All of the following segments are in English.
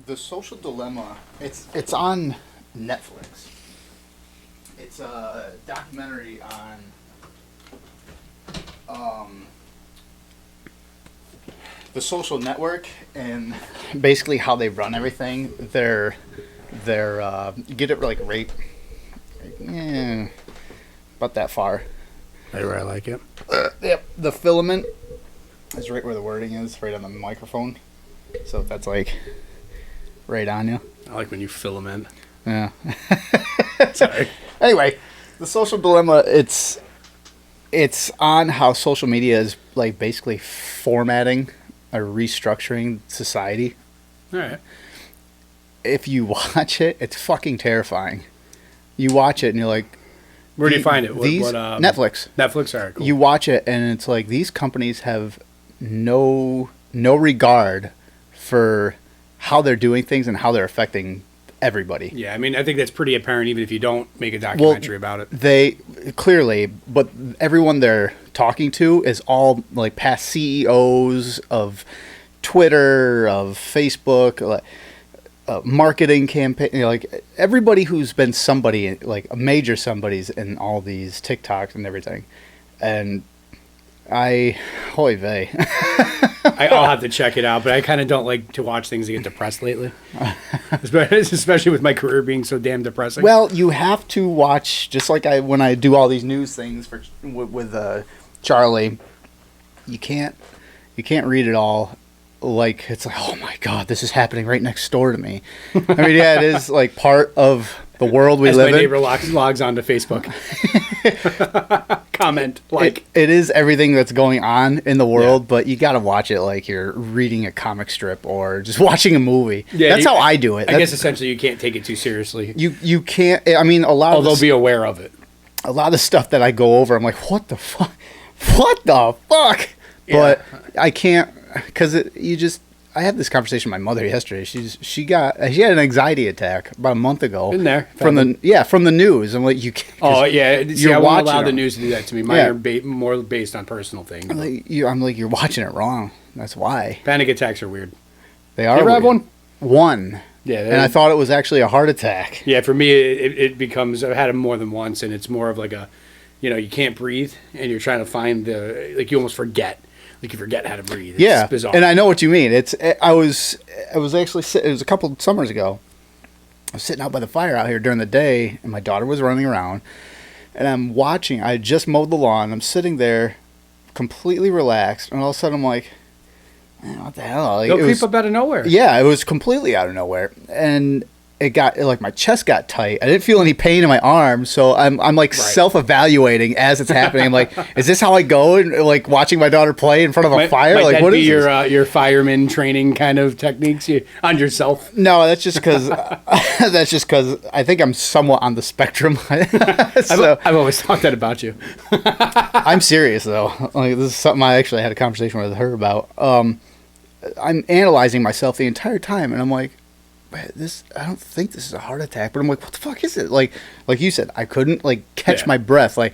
The Social Dilemma. It's on Netflix. It's a documentary on the social network and basically how they run everything. They're get it like right, about that far. Right where I like it. Yep, the filament is right where the wording is, right on the microphone. So that's like right on you. I like when you filament. Yeah. Sorry. Anyway, the Social Dilemma. It's on how social media is like basically formatting or restructuring society. All right. If you watch it, it's fucking terrifying. You watch it and you're like, where do you find it? Netflix. Netflix, all right, cool. You watch it and it's like these companies have no regard for how they're doing things and how they're affecting everybody. Yeah, I mean, I think that's pretty apparent even if you don't make a documentary about it. They clearly, but everyone they're talking to is all like past CEOs of Twitter, of Facebook, marketing campaign, like everybody who's been somebody, like a major somebody's in all these TikToks and everything. And hoy vey. I'll have to check it out, but I kind of don't like to watch things that get depressed lately. Especially with my career being so damn depressing. Well, you have to watch, just like when I do all these news things with Charlie, you can't read it all. Like, it's like, oh my God, this is happening right next door to me. I mean, yeah, it is like part of the world we live in. My neighbor logs onto Facebook. Comment, like. It is everything that's going on in the world, but you got to watch it like you're reading a comic strip or just watching a movie. Yeah, that's how I do it. I guess essentially you can't take it too seriously. You can't, I mean, although be aware of it. A lot of the stuff that I go over, I'm like, what the fuck? What the fuck? Yeah. But I can't. Because I had this conversation with my mother yesterday. She had an anxiety attack about a month ago. In there from the news. I'm like, you can't. Oh yeah, see, I won't allow the news to do that to me. Mine are more based on personal things. I'm like, you're watching it wrong. That's why. Panic attacks are weird. They are. You ever have one? One. Yeah, and I thought it was actually a heart attack. Yeah, for me, it becomes. I've had them more than once, and it's more of like you can't breathe, and you're trying to find you almost forget. Like you forget how to breathe. It's bizarre. And I know what you mean. I was actually it was a couple summers ago. I was sitting out by the fire out here during the day, and my daughter was running around, and I'm watching. I just mowed the lawn. I'm sitting there, completely relaxed, and all of a sudden I'm like, man, what the hell? Like, They'll creep up out of nowhere. Yeah, it was completely out of nowhere, and it got like my chest got tight. I didn't feel any pain in my arm, so I'm like self-evaluating as it's happening. I'm like, is this how I go? And like watching my daughter play in front of a fire. Might like, that what be is your fireman training kind of techniques on yourself? No, that's just because I think I'm somewhat on the spectrum. I've always thought that about you. I'm serious though. Like this is something I actually had a conversation with her about. I'm analyzing myself the entire time, and I'm like, I don't think this is a heart attack, but I'm like, what the fuck is it? Like you said, I couldn't like catch my breath. Like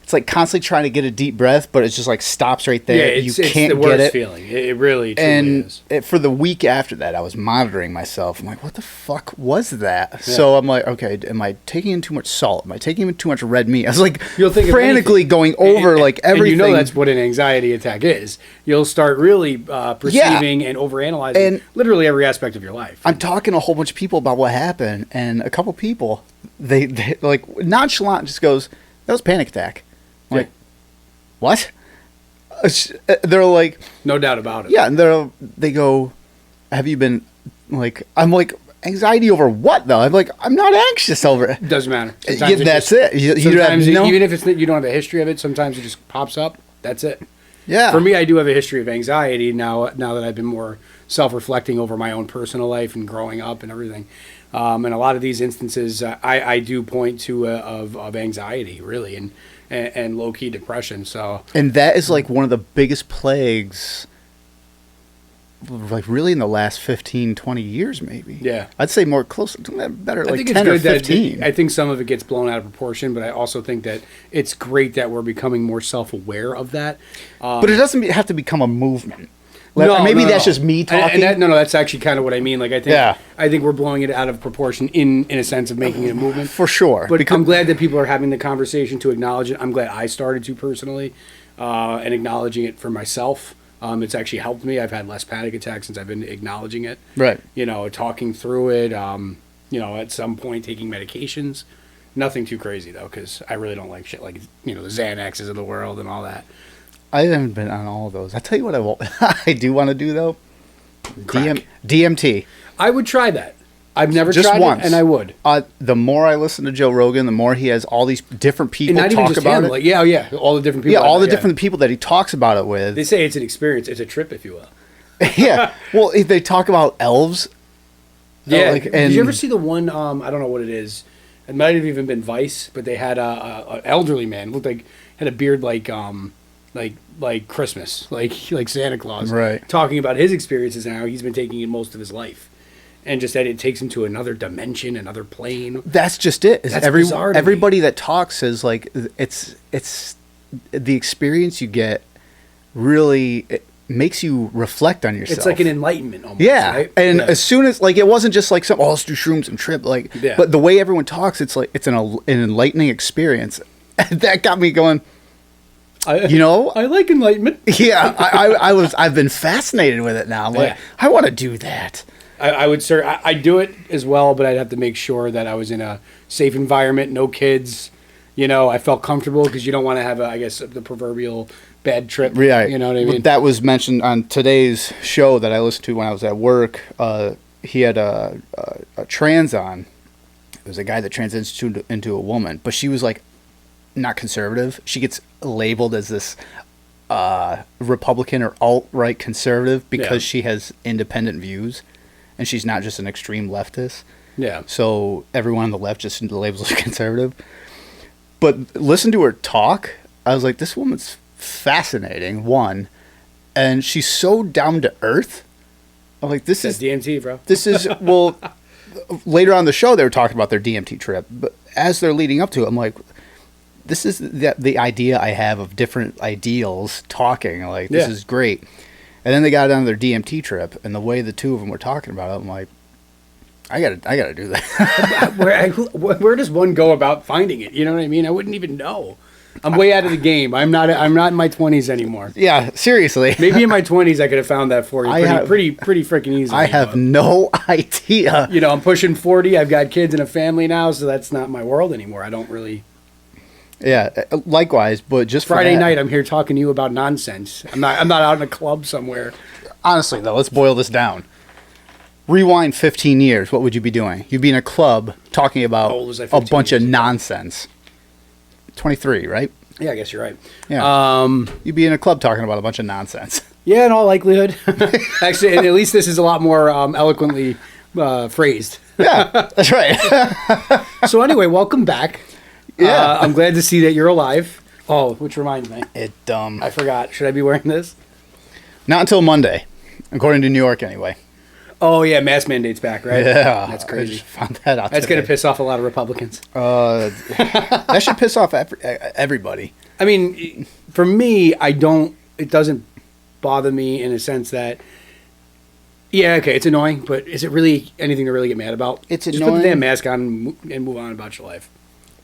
it's like constantly trying to get a deep breath, but it just like stops right there. Yeah, you can't the get worst it. Feeling. It really truly is. For the week after that, I was monitoring myself. I'm like, what the fuck was that? Yeah. So I'm like, okay, am I taking in too much salt? Am I taking in too much red meat? I was like frantically going over like everything. And that's what an anxiety attack is. You'll start really perceiving and overanalyzing literally every aspect of your life. I'm talking to a whole bunch of people about what happened, and a couple people, they like nonchalant just goes, that was a panic attack. I'm like, what? They're like, no doubt about it. Yeah, and they go, have you been like? I'm like, anxiety over what though? I'm like, I'm not anxious over it. Doesn't matter. That's it. Even if you don't have a history of it, sometimes it just pops up. That's it. Yeah. For me, I do have a history of anxiety now that I've been more self-reflecting over my own personal life and growing up and everything. And a lot of these instances, I do point to of anxiety, really, and low-key depression. So, and that is like one of the biggest plagues, like really in the last 15, 20 years, maybe. Yeah. I'd say more close, better, like 10 or 15. I think some of it gets blown out of proportion, but I also think that it's great that we're becoming more self-aware of that. But it doesn't have to become a movement. Maybe that's just me talking. No, that's actually kind of what I mean. Like, I think we're blowing it out of proportion in a sense of making it a movement. For sure. But I'm glad that people are having the conversation to acknowledge it. I'm glad I started to personally, and acknowledging it for myself. It's actually helped me. I've had less panic attacks since I've been acknowledging it. Right. Talking through it. At some point taking medications. Nothing too crazy though, because I really don't like shit like the Xanaxes of the world and all that. I haven't been on all of those. I tell you what, I do want to do though. Crack. DMT. I would try that. I've never just tried once. it, and I would. The more I listen to Joe Rogan, the more he has all these different people and not talk even just about him, it. Like, all the different people. Yeah, all the different people that he talks about it with. They say it's an experience. It's a trip, if you will. Yeah. Well, they talk about elves. Yeah. Did you ever see the one? I don't know what it is. It might have even been Vice, but they had an elderly man looked like had a beard like Christmas, like Santa Claus, right? Talking about his experiences and how he's been taking it most of his life, and just that it takes him to another dimension, another plane. That's just it. That's bizarre to everybody me. that talks is like it's the experience you get. Really, it makes you reflect on yourself. It's like an enlightenment, almost. Yeah, right? and as soon as it wasn't just like let's do shrooms and trip, but the way everyone talks, it's like it's an enlightening experience. That got me going. I like enlightenment. Yeah, I've been fascinated with it now. I'm like, I want to do that. I would I do it as well, but I'd have to make sure that I was in a safe environment, no kids. I felt comfortable because you don't want to have the proverbial bad trip. Right. You know what I mean? That was mentioned on today's show that I listened to when I was at work. He had a trans on. It was a guy that transitioned into a woman, but she was like not conservative. She gets labeled as this Republican or alt-right conservative because she has independent views, and she's not just an extreme leftist. Yeah. So everyone on the left just labels her conservative. But listen to her talk. I was like, this woman's fascinating, one, and she's so down to earth. I'm like, this is DMT, bro. This is later on the show they were talking about their DMT trip, but as they're leading up to it, I'm like, this is the idea I have of different ideals talking. Like, this is great. And then they got on their DMT trip, and the way the two of them were talking about it, I'm like, I gotta do that. Where does one go about finding it? You know what I mean? I wouldn't even know. I'm way out of the game. I'm not in my 20s anymore. Yeah, seriously. Maybe in my 20s I could have found that for you pretty freaking easily. I have no idea. I'm pushing 40. I've got kids and a family now, so that's not my world anymore. I don't really. Yeah, likewise, but just Friday night I'm here talking to you about nonsense. I'm not out in a club somewhere. Honestly, though, let's boil this down. Rewind 15 years, what would you be doing? You'd be in a club talking about a bunch of nonsense. 23, right? Yeah, I guess you're right. Yeah. You'd be in a club talking about a bunch of nonsense. Yeah, in all likelihood. Actually, at least this is a lot more eloquently phrased. Yeah, that's right. So anyway, welcome back. Yeah. I'm glad to see that you're alive. Oh, which reminds me. I forgot. Should I be wearing this? Not until Monday, according to New York anyway. Oh, yeah, mask mandate's back, right? Yeah. That's crazy. I just found that out That's going to piss off a lot of Republicans. That should piss off everybody. I mean, for me, it doesn't bother me in a sense that, yeah, okay, it's annoying, but is it really anything to really get mad about? It's just annoying. Put the damn mask on and move on about your life.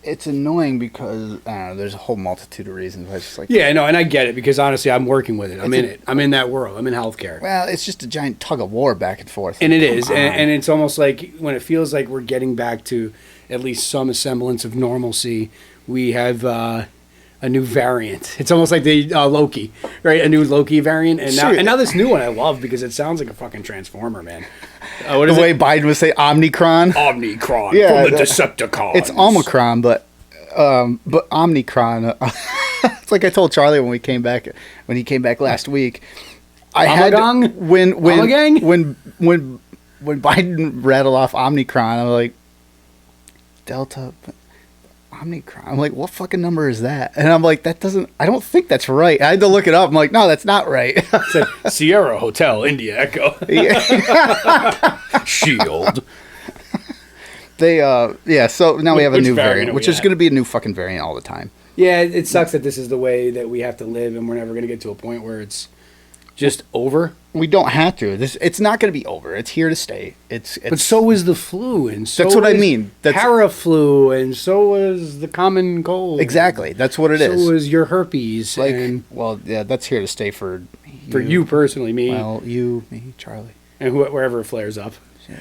It's annoying because, I don't know, there's a whole multitude of reasons. I just Yeah, no, and I get it because honestly, I'm working with it. I'm in it. I'm in that world. I'm in healthcare. Well, it's just a giant tug of war back and forth. And it is. And it's almost like when it feels like we're getting back to at least some semblance of normalcy, we have a new variant. It's almost like the Loki, right? A new Loki variant. And now this new one I love because it sounds like a fucking Transformer, man. What is the way Biden would say Omnicron? Omnicron from the Decepticons. It's Omicron, but Omnicron. It's like I told Charlie when he came back last week. I had when Biden rattled off Omnicron, I was like, Delta, Omnicron. I'm like, what fucking number is that? And I'm like, I don't think that's right. I had to look it up. I'm like, no, that's not right. It said Sierra Hotel India Echo. Shield. So now we have a new variant, which is going to be a new fucking variant all the time. Yeah, it sucks that this is the way that we have to live, and we're never going to get to a point where it's just over. We don't have to. It's not going to be over. It's here to stay. But so is the flu, and so that's what is I mean. That's paraflu, and so is the common cold. Exactly. That's what it is. So is your herpes. Well, yeah, that's here to stay for you personally, me. Well, you, me, Charlie, and wherever it flares up.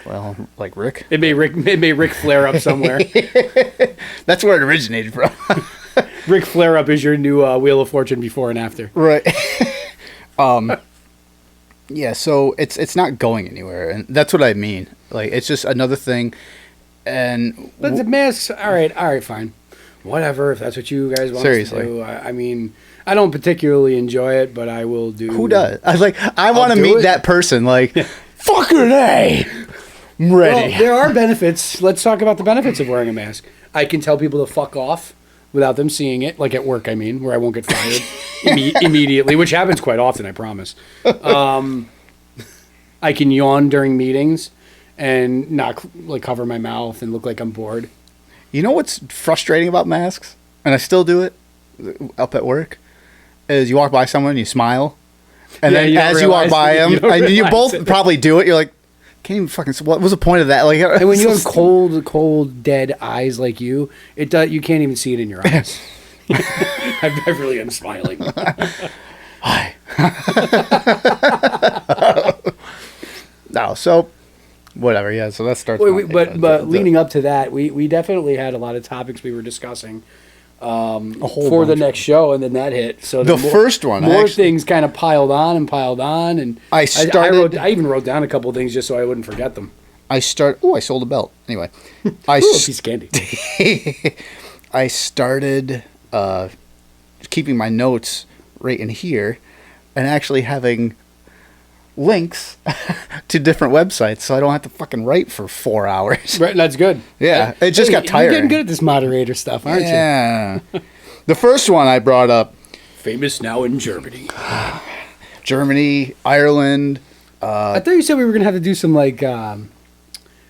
Well, like Rick. It may Rick flare up somewhere. That's where it originated from. Rick flare up is your new Wheel of Fortune before and after. Right. Yeah, so it's not going anywhere, and that's what I mean. Like, it's just another thing, and but the masks. All right, fine, whatever. If that's what you guys want to do, I mean, I don't particularly enjoy it, but I will do. Who does? I want to meet that person. Like, fucking A. I'm ready. Well, there are benefits. Let's talk about the benefits of wearing a mask. I can tell people to fuck off without them seeing it, like at work, I mean, where I won't get fired immediately, which happens quite often, I promise. I can yawn during meetings and not like cover my mouth and look like I'm bored. You know what's frustrating about masks? And I still do it up at work, is you walk by someone and you smile, and then as you walk by them, and you both probably do it, you're like, can't even fucking. What was the point of that? Like, and when you have cold, dead eyes like you can't even see it in your eyes. I really am smiling. Hi. No, so whatever. Yeah, so that starts. But leading up to that, we definitely had a lot of topics we were discussing for the next show, and then that hit. So the first one, more things kind of piled on, and I even wrote down a couple of things just so I wouldn't forget them. I sold a belt. Anyway, a piece of candy. I started keeping my notes right in here, and actually having links to different websites, so I don't have to fucking write for 4 hours. Right, that's good. Yeah, it just got tiring. You're getting good at this moderator stuff, aren't you? Yeah. The first one I brought up. Famous now in Germany. Germany, Ireland. I thought you said we were going to have to do some, like,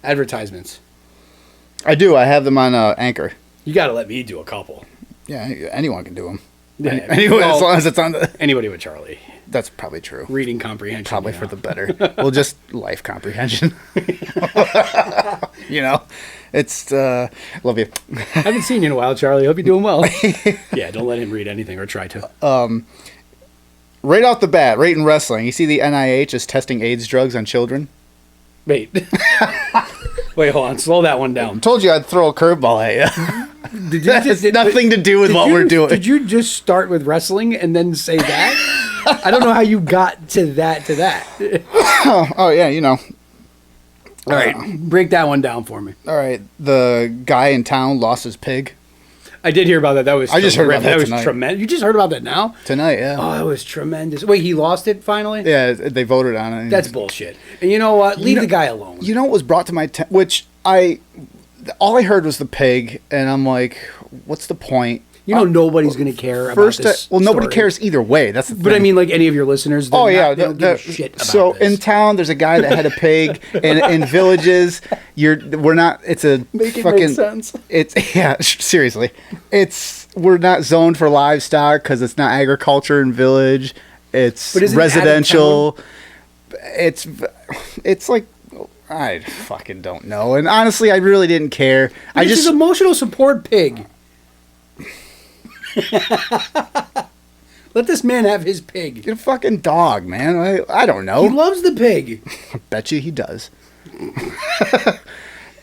advertisements. I do. I have them on Anchor. You got to let me do a couple. Yeah, anyone can do them. Yeah, anyone, as long as it's on the... Anybody with Charlie. That's probably true. Reading comprehension. Probably for the better. Well, just life comprehension. It's, love you. I haven't seen you in a while, Charlie. Hope you're doing well. Yeah, don't let him read anything or try to. Right off the bat, right in wrestling, you see the NIH is testing AIDS drugs on children? Wait, hold on. Slow that one down. I told you I'd throw a curveball at you. That has nothing to do with what we're doing. Did you just start with wrestling and then say that? I don't know how you got to that. Oh, yeah, All right, break that one down for me. All right, the guy in town lost his pig. I did hear about that. I just heard about that tonight. Was tremendous. You just heard about that now? Tonight, yeah. Oh, that was tremendous. Wait, he lost it finally? Yeah, they voted on it. That's bullshit. And you know what? Leave the guy alone. You know what was brought to my attention? All I heard was the pig, and I'm like, what's the point? Nobody's going to care about this nobody story. cares either way. That's the thing. But I mean, like any of your listeners, they don't give a shit about so this. In town, there's a guy that had a pig, and in villages, we're not. It's a make fucking. Make sense. Seriously, we're not zoned for livestock because it's not agriculture in village. It's residential. It's like. I fucking don't know, and honestly, I really didn't care. It's just emotional support pig. Let this man have his pig. You're a fucking dog, man. I don't know. He loves the pig. I bet you he does.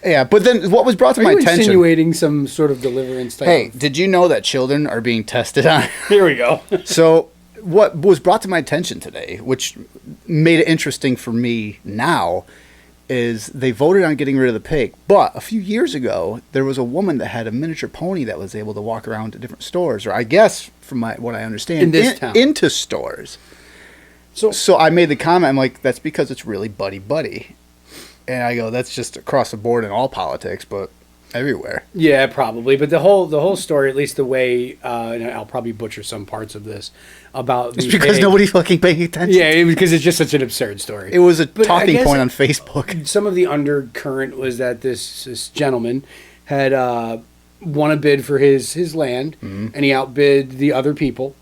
Yeah, but then what was brought to my attention? Insinuating some sort of deliverance type. Hey, did you know that children are being tested on? Here we go. So what was brought to my attention today, which made it interesting for me now, is they voted on getting rid of the pig. But a few years ago, there was a woman that had a miniature pony that was able to walk around to different stores, or I guess, from what I understand, in this town. Into stores. So I made the comment, I'm like, that's because it's really buddy-buddy. And I go, that's just across the board in all politics, but everywhere. Yeah, probably. But the whole story, at least the way, and I'll probably butcher some parts of this, about it's because nobody's fucking paying attention. Yeah, because it's just such an absurd story. It was a talking point on Facebook. Some of the undercurrent was that this gentleman had won a bid for his land, and he outbid the other people,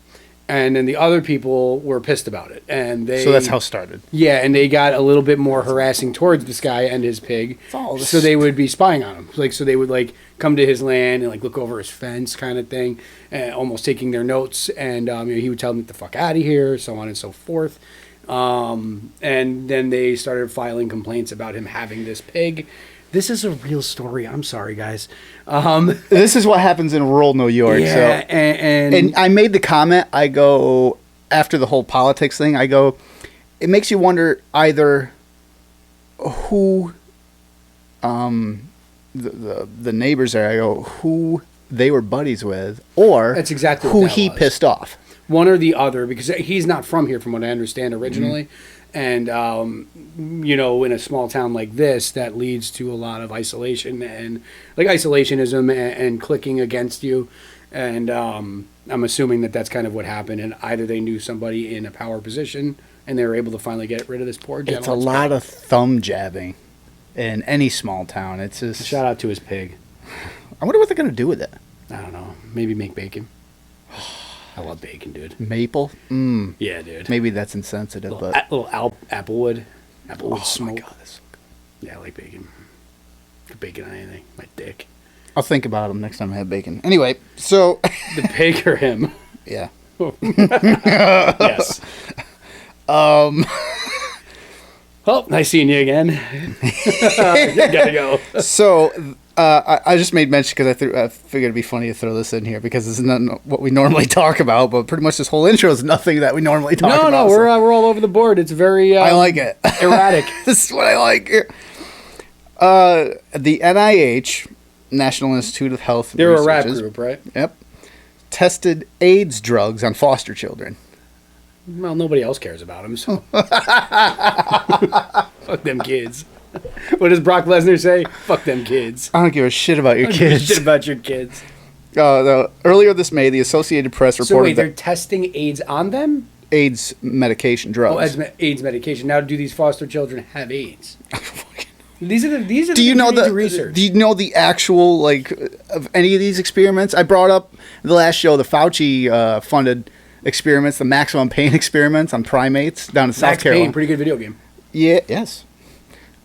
And then the other people were pissed about it, and So that's how it started. Yeah, and they got a little bit more harassing towards this guy and his pig. So they would be spying on him. So they would come to his land and look over his fence, kind of thing, and almost taking their notes. And he would tell them, "Get the fuck out of here," so on and so forth. And then they started filing complaints about him having this pig. This is a real story. I'm sorry, guys. This is what happens in rural New York. Yeah, so. and I made the comment, I go, after the whole politics thing, I go, it makes you wonder either who the neighbors are, I go, who they were buddies with, or that's exactly who what that he was. pissed off. One or the other, because he's not from here, from what I understand originally. Mm-hmm. And, in a small town like this, that leads to a lot of isolation and isolationism and clicking against you. And I'm assuming that that's kind of what happened. And either they knew somebody in a power position and they were able to finally get rid of this poor gentleman. It's a lot of thumb jabbing in any small town. It's just... Shout out to his pig. I wonder what they're going to do with it. I don't know. Maybe make bacon. I love bacon, dude. Maple? Yeah, dude. Maybe that's insensitive, little, but... little applewood smoke. My God, that's so good. Yeah, I like bacon. Could bacon on anything. My dick. I'll think about him next time I have bacon. Anyway, so... The pig or him? Yeah. Yes. Well, nice seeing you again. Gotta go. So, I just made mention because I figured it'd be funny to throw this in here because it's not what we normally talk about, but pretty much this whole intro is nothing that we normally talk about. No, we're all over the board. It's very I like it. Erratic. This is what I like. The NIH, National Institute of Health They're a rap Researches, group, right? Yep. Tested AIDS drugs on foster children. Well, nobody else cares about them, so. Fuck them kids. What does Brock Lesnar say? Fuck them kids. I don't give a shit about your I don't give a kids. shit about your kids. Earlier this May, the Associated Press reported So wait, they're that testing AIDS on them? AIDS medication drugs. Oh, AIDS medication. Now, do these foster children have AIDS? These are the Do you know the research. Do you know the actual of any of these experiments? I brought up the last show the Fauci funded experiments, the maximum pain experiments on primates down in South Carolina. Pain, pretty good video game. Yeah, yes.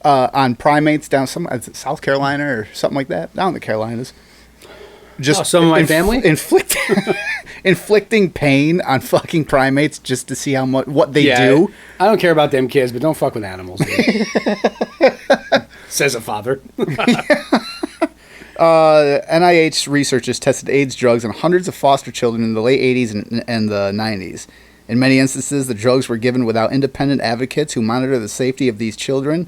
On primates down South Carolina or something like that, down in the Carolinas. Just some of my family inflicting pain on fucking primates just to see what they do. I don't care about them kids, but don't fuck with animals. Dude. Says a father. NIH researchers tested AIDS drugs on hundreds of foster children in the late 80s and the 90s. In many instances, the drugs were given without independent advocates who monitor the safety of these children.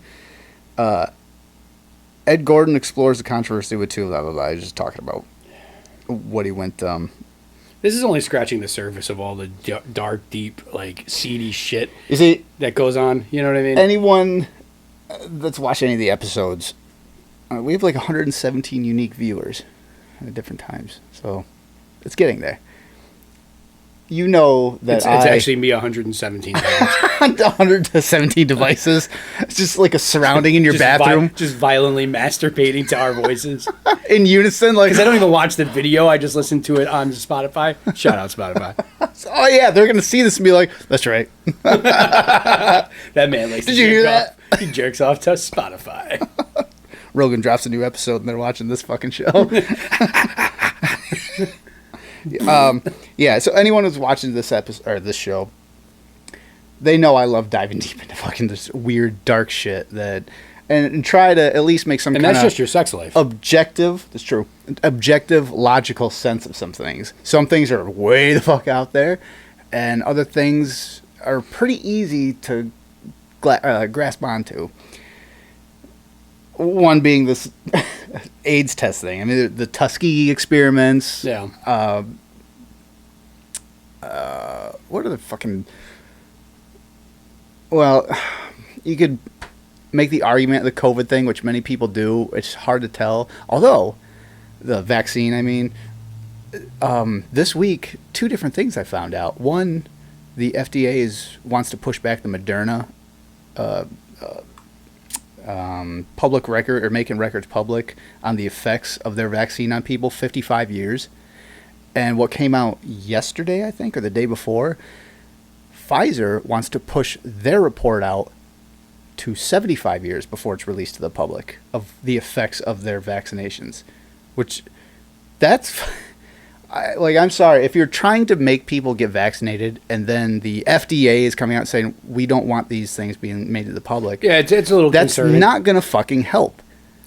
Ed Gordon explores the controversy with two. Blah, blah, blah. I was just talking about what he went. This is only scratching the surface of all the dark, deep, seedy shit You see, that goes on. You know what I mean? anyone that's watched any of the episodes, we have 117 unique viewers at different times. So it's getting there. You know that it's actually me 117 times. 117 devices. It's just like a surrounding in your bathroom. Just violently masturbating to our voices. In unison. Because I don't even watch the video. I just listen to it on Spotify. Shout out Spotify. Oh, yeah. They're going to see this and be like, that's right. That man likes Did you hear that? He jerks off to Spotify. Rogan drops a new episode and they're watching this fucking show. Yeah, so anyone who's watching this episode or this show, they know I love diving deep into fucking this weird, dark shit and try to at least make some kind of... And that's just your sex life. Objective, that's true, objective, logical sense of some things. Some things are way the fuck out there, and other things are pretty easy to grasp onto. One being this AIDS test thing. I mean, the Tuskegee experiments. Yeah. What are the fucking... Well, you could make the argument, the COVID thing, which many people do. It's hard to tell. Although, the vaccine, I mean, this week, two different things I found out. One, the FDA wants to push back the Moderna public record, or making records public on the effects of their vaccine on people 55 years. And what came out yesterday, I think, or the day before, Pfizer wants to push their report out to 75 years before it's released to the public of the effects of their vaccinations, which that's I'm sorry, if you're trying to make people get vaccinated and then the FDA is coming out saying we don't want these things being made to the public. Yeah, it's a little that's concerning. Not going to fucking help.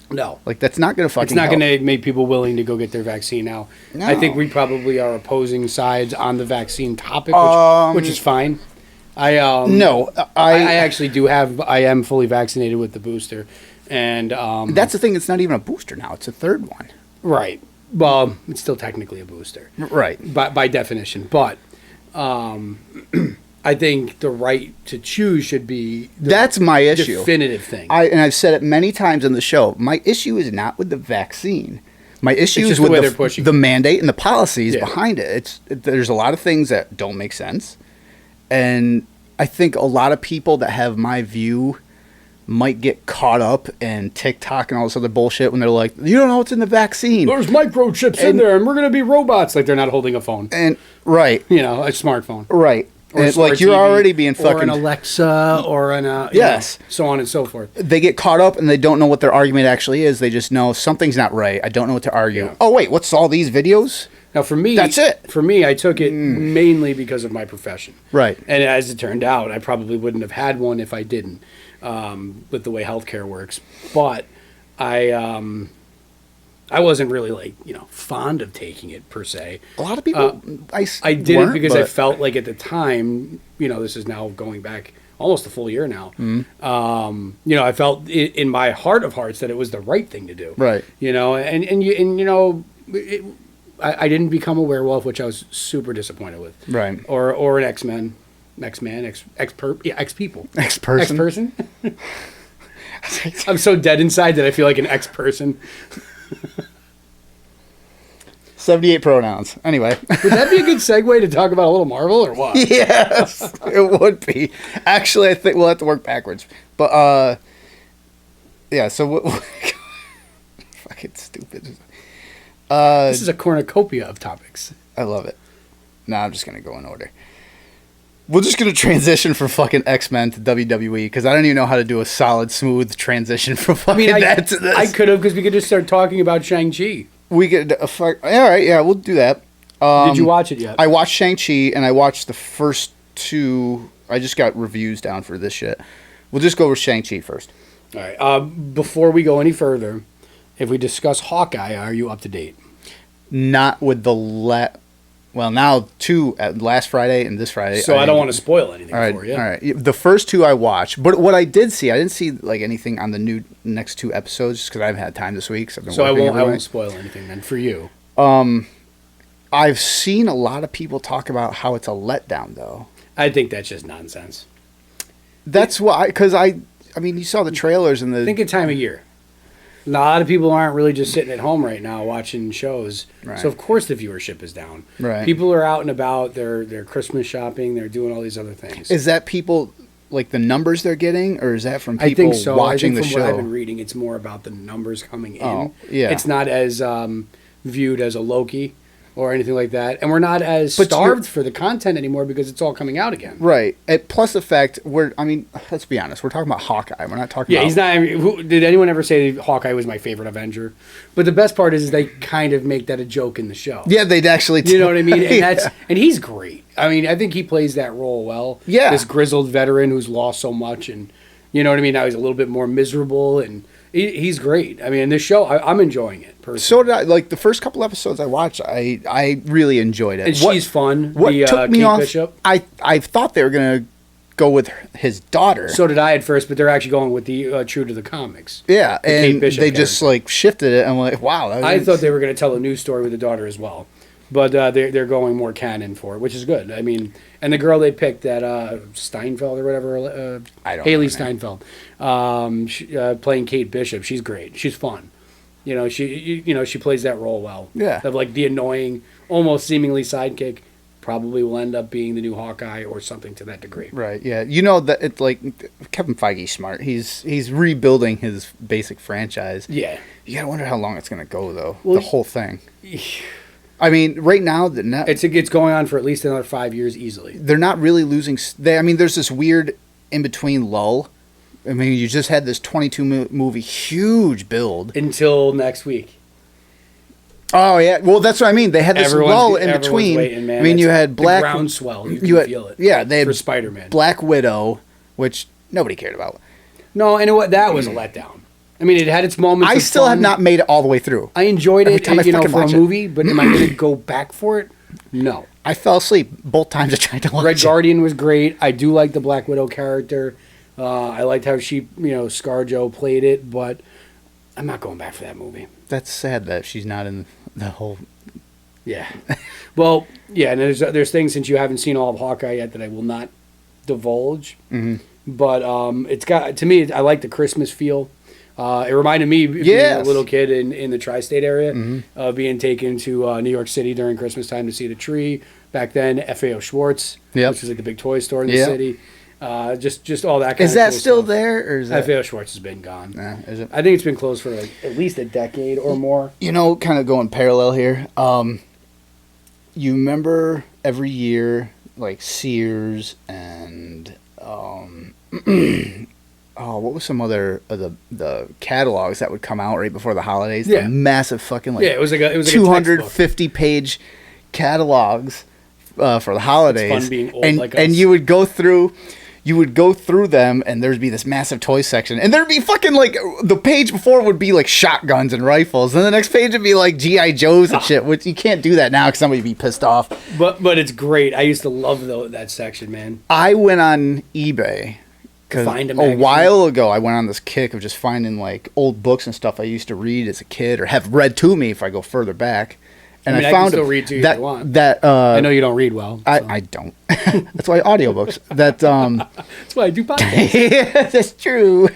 No. Like, that's not going to fucking It's not help. going to make people willing to go get their vaccine now. No. I think we probably are opposing sides on the vaccine topic, which is fine. I actually I am fully vaccinated with the booster. And that's the thing, it's not even a booster now, it's a third one. Right. Well, it's still technically a booster. Right. By definition. But I think the right to choose should be that's my issue. Definitive thing. And I've said it many times on the show. My issue is not with the vaccine. My issue is with the mandate and the policies behind it. There's a lot of things that don't make sense. And I think a lot of people that have my view might get caught up in TikTok and all this other bullshit when they're like, you don't know what's in the vaccine. There's microchips in there and we're going to be robots. Like, they're not holding a phone. And right. You know, a smartphone. Right. Or it's like you're already being fucking... Or an Alexa or an... yes. So on and so forth. They get caught up and they don't know what their argument actually is. They just know something's not right. I don't know what to argue. Yeah. Oh, wait, what's all these videos? Now, for me... That's it. For me, I took it mainly because of my profession. Right. And as it turned out, I probably wouldn't have had one if I didn't, with the way healthcare works. But I wasn't really fond of taking it per se. A lot of people, I did it because I felt like at the time, this is now going back almost a full year now. Mm-hmm. I felt in my heart of hearts that it was the right thing to do. Right. I didn't become a werewolf, which I was super disappointed with. Right. Or an X-Men, X-people, X-person. I'm so dead inside that I feel like an X-person. 78 pronouns. Anyway. Would that be a good segue to talk about a little Marvel or what? Yes, it would be. Actually, I think we'll have to work backwards. But, yeah, so what fucking stupid. This is a cornucopia of topics. I love it. Nah, I'm just going to go in order. We're just going to transition from fucking X-Men to WWE because I don't even know how to do a solid, smooth transition from fucking that to this. I could have, because we could just start talking about Shang-Chi. We could, all right, yeah, we'll do that. Did you watch it yet? I watched Shang-Chi and I watched the first two. I just got reviews down for this shit. We'll just go over Shang-Chi first. All right. Before we go any further, if we discuss Hawkeye, are you up to date? Not with the now two last Friday and this Friday. So I don't want to spoil anything for you. All right. The first two I watched, but what I did see, I didn't see like anything on the next two episodes just because I haven't had time this week. So I won't spoil anything then for you. I've seen a lot of people talk about how it's a letdown, though. I think that's just nonsense. That's why, because I mean, you saw the trailers and the. Think of time of year. A lot of people aren't really just sitting at home right now watching shows. Right. So, of course, the viewership is down. Right. People are out and about. They're Christmas shopping. They're doing all these other things. Is that people, like the numbers they're getting, or is that from people I think so. watching I think the from show? What I've been reading, it's more about the numbers coming in. Oh, yeah. It's not as viewed as a Loki or anything like that. And we're not as starved for the content anymore because it's all coming out again. Right. Plus the fact, let's be honest, we're talking about Hawkeye. We're not talking about... Yeah, he's not... Did anyone ever say Hawkeye was my favorite Avenger? But the best part is they kind of make that a joke in the show. Yeah, they'd actually... You know what I mean? And and he's great. I mean, I think he plays that role well. Yeah. This grizzled veteran who's lost so much and, you know what I mean? Now he's a little bit more miserable and... He's great. I mean, in this show, I'm enjoying it personally. So did I. Like the first couple episodes I watched, I really enjoyed it. And she's fun. What took me Kate off? Bishop. I thought they were gonna go with his daughter. So did I at first, but they're actually going with the true to the comics. Yeah, and they just like shifted it. And I'm like, wow. I thought they were gonna tell a new story with the daughter as well, but they're going more canon for it, which is good. I mean, and the girl they picked, that Steinfeld or whatever, I don't Haley know Steinfeld, playing Kate Bishop. She's great. She's fun. She plays that role well. Yeah. Of like the annoying, almost seemingly sidekick, probably will end up being the new Hawkeye or something to that degree. Right. Yeah. You know that it's like Kevin Feige's smart. He's rebuilding his basic franchise. Yeah. You gotta wonder how long it's gonna go though. Well, the whole thing. I mean, right now, It's going on for at least another 5 years easily. they're not really losing. I mean, there's this weird in between lull. I mean, you just had this 22 movie huge build Until next week. Oh yeah, well that's what I mean. They had this lull in between. Waiting, man. I mean, you had Black the groundswell. You can feel it. Yeah, they had for Spiderman. Black Widow, which nobody cared about. No, and what that was a letdown. I mean, it had its moments. I still have not made it all the way through. I enjoyed it, for a movie, but am I going to go back for it? No. I fell asleep both times I tried to watch Red Guardian was great. I do like the Black Widow character. I liked how she, ScarJo played it, but I'm not going back for that movie. That's sad that she's not in the whole. Yeah. Well, yeah, and there's things, since you haven't seen all of Hawkeye yet, that I will not divulge. Mm-hmm. But it's got, to me, I like the Christmas feel. It reminded me of being a little kid in the tri-state area, being taken to New York City during Christmas time to see the tree. Back then, FAO Schwartz, which was like the big toy store in the city. Just all that kind of Is that cool still stuff. there? Or is that... FAO Schwartz has been gone. Is it? I think it's been closed for like at least a decade or more. Kind of going parallel here. You remember every year, like Sears and what was some other of the catalogs that would come out right before the holidays? Yeah, the massive fucking it was like a 250-page catalogs for the holidays. It's fun being old like us. And you would go through them, and there'd be this massive toy section, and there'd be fucking like the page before would be like shotguns and rifles, and the next page would be like GI Joes and shit. Which you can't do that now because somebody'd be pissed off. But it's great. I used to love that section, man. I went on eBay because a while ago I went on this kick of just finding like old books and stuff I used to read as a kid or have read to me if I go further back. And I found can still read to you that, if you want. I know you don't read well. So. I don't. That's why audiobooks. That's why I do podcasts. Yeah, that's true.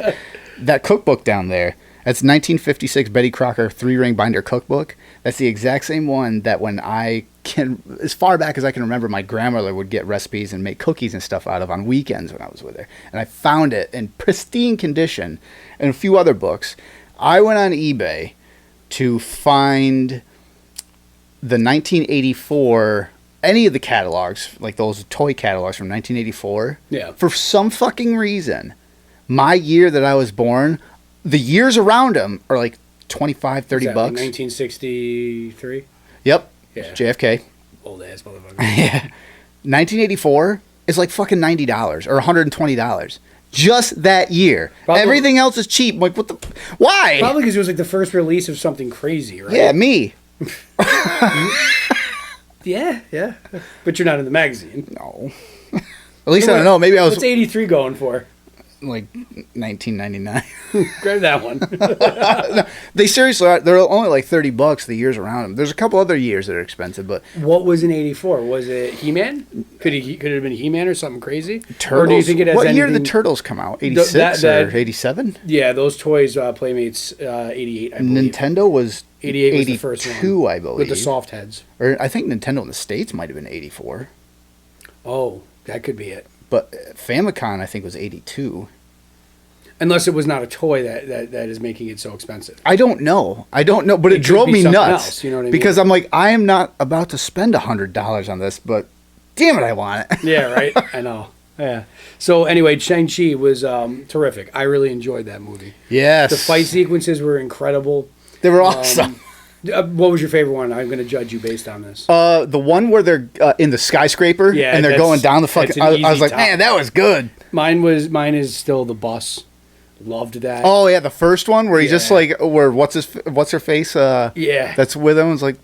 That cookbook down there. That's 1956 Betty Crocker 3-ring binder cookbook. That's the exact same one that when as far back as I can remember, my grandmother would get recipes and make cookies and stuff out of on weekends when I was with her. And I found it in pristine condition and a few other books. I went on eBay to find the 1984, any of the catalogs, like those toy catalogs from 1984. Yeah. For some fucking reason, my year that I was born, the years around them are like $25, $30 bucks. Like 1963? Yep. Yeah. JFK. Old ass motherfucker. Yeah. 1984 is like fucking $90 or $120. Just that year. Probably. Everything else is cheap. Like, what the... Why? Probably because it was like the first release of something crazy, right? Yeah, me. Yeah. But you're not in the magazine. No. At least I don't know. Maybe I was... What's 83 going for? Like 1999. Grab that one. No, they seriously are. They're only like $30 the years around them. There's a couple other years that are expensive, but what was in 84? Was it He-Man? Could it have been He-Man or something crazy? Turtles. Or do you think it has what year did the Turtles come out? 86 or 87? Yeah, those toys, Playmates, 88. I believe. Nintendo was 88 was the first one, I believe, with the soft heads. Or I think Nintendo in the States might have been 84. Oh, that could be it. But Famicom, I think, was 82. Unless it was not a toy that is making it so expensive. I don't know. But it drove me nuts. Else, you know what I mean? Because I'm like, I am not about to spend $100 on this, but damn it, I want it. Yeah, right? I know. Yeah. So anyway, Shang-Chi was terrific. I really enjoyed that movie. Yes. The fight sequences were incredible. They were awesome. What was your favorite one? I'm going to judge you based on this. The one where they're in the skyscraper and they're going down the fucking... I was like, man, that was good. Mine is still the bus. Loved that. Oh yeah, the first one where he just like what's her face? That's with him. It's like,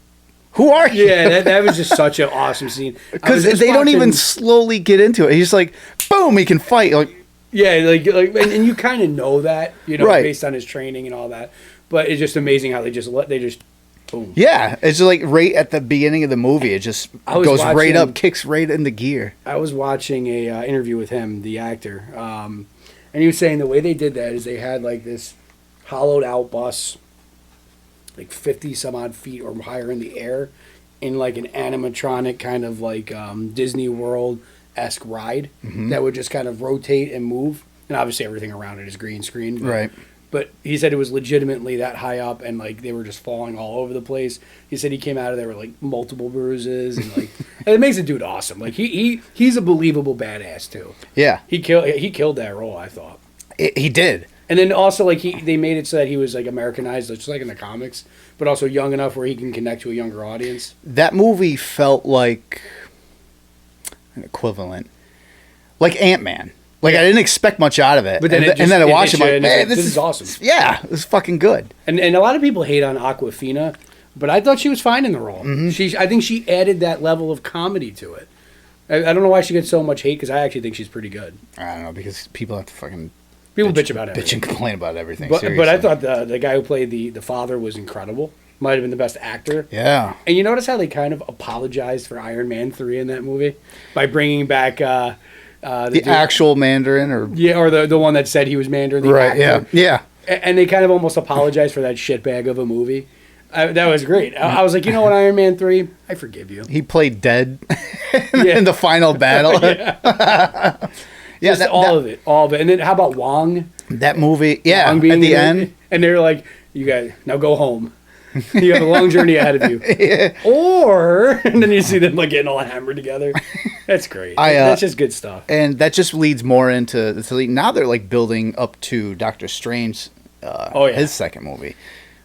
who are you? Yeah, that was just such an awesome scene. Because they don't even slowly get into it. He's just like, boom, he can fight. Like, yeah, like and you kind of know that, right, based on his training and all that. But it's just amazing how they just boom. Yeah, it's just like right at the beginning of the movie, it just goes right up, kicks right into gear. I was watching a interview with him, the actor, and he was saying the way they did that is they had like this hollowed out bus, like 50 some odd feet or higher in the air, in like an animatronic kind of like Disney World-esque ride that would just kind of rotate and move. And obviously everything around it is green screen. Right. but he said it was legitimately that high up, and like they were just falling all over the place. He said he came out of there with like multiple bruises, and like and it makes the dude awesome. Like he's a believable badass too. Yeah, he killed that role, I thought. He did. And then also like they made it so that he was like Americanized, just like in the comics, but also young enough where he can connect to a younger audience. That movie felt like an equivalent, like Ant-Man. Like I didn't expect much out of it, but then and then I watched it. Like, man, this is awesome. Yeah, it was fucking good. And a lot of people hate on Awkwafina, but I thought she was fine in the role. Mm-hmm. I think she added that level of comedy to it. I don't know why she gets so much hate because I actually think she's pretty good. I don't know because people have to fucking bitch about everything. Bitch and complain about everything. But I thought the guy who played the father was incredible. Might have been the best actor. Yeah. And you notice how they kind of apologized for Iron Man 3 in that movie by bringing back the actual Mandarin, or the one that said he was Mandarin. Right. Actor. Yeah. And they kind of almost apologized for that shitbag of a movie. That was great. I was like, you know what, Iron Man 3, I forgive you. He played dead in the final battle. Yeah, all of it. And then how about Wong? That movie, yeah, Wong at the end. And they're like, you guys, now go home. You have a long journey ahead of you. Yeah. Or, and then you see them like getting all hammered together. That's great. That's just good stuff. And that just leads more into, now they're like building up to Doctor Strange, his second movie.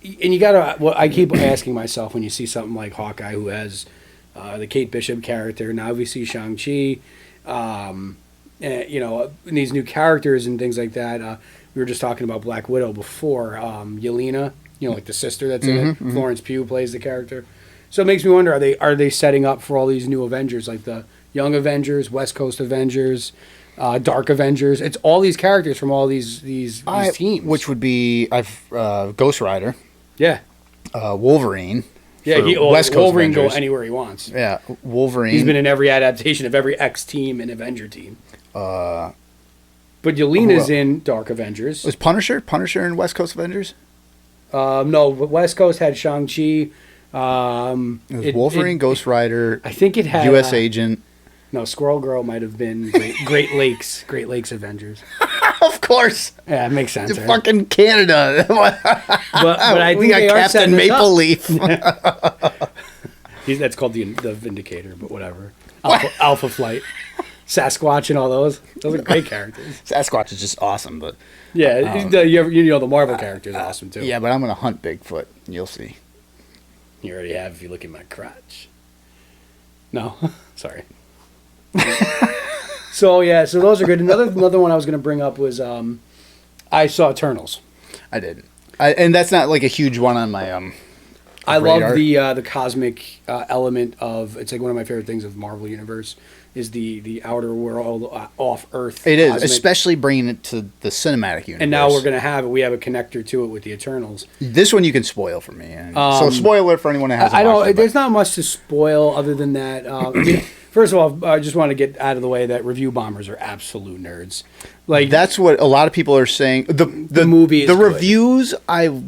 And you gotta, I keep asking myself when you see something like Hawkeye, who has the Kate Bishop character, now we see Shang-Chi, and these new characters and things like that. We were just talking about Black Widow before. Yelena, like the sister that's in it. Florence Pugh plays the character. So it makes me wonder: are they setting up for all these new Avengers, like the Young Avengers, West Coast Avengers, Dark Avengers? It's all these characters from all these teams, which would be Ghost Rider. Yeah. Wolverine. Yeah, West Coast Wolverine Avengers. Go anywhere he wants. Yeah, Wolverine. He's been in every adaptation of every X team and Avenger team. But Yelena's in Dark Avengers. Was Punisher in West Coast Avengers? No, West Coast had Shang-Chi. It was Wolverine, Ghost Rider. I think it had U.S. Agent. No, Squirrel Girl might have been Great Lakes Avengers. Of course. Yeah, it makes sense. It's fucking Canada. but I think we got Captain Maple Leaf. That's called the Vindicator, but whatever. Alpha Flight. Sasquatch and all those. Those are great characters. Sasquatch is just awesome, but... Yeah, the Marvel character is awesome, too. Yeah, but I'm going to hunt Bigfoot. You'll see. You already have if you look at my crotch. No? Sorry. So those are good. Another one I was going to bring up was I saw Eternals. I did. And that's not like a huge one on my I radar. love the cosmic element of, it's like one of my favorite things of Marvel Universe is the outer world off Earth. It is, especially bringing it to the cinematic universe. And now we have a connector to it with the Eternals. This one you can spoil for me. So spoiler for anyone that hasn't watched it. There's not much to spoil other than that. First of all, I just want to get out of the way that review bombers are absolute nerds. Like that's what a lot of people are saying. The movie is the good. Reviews I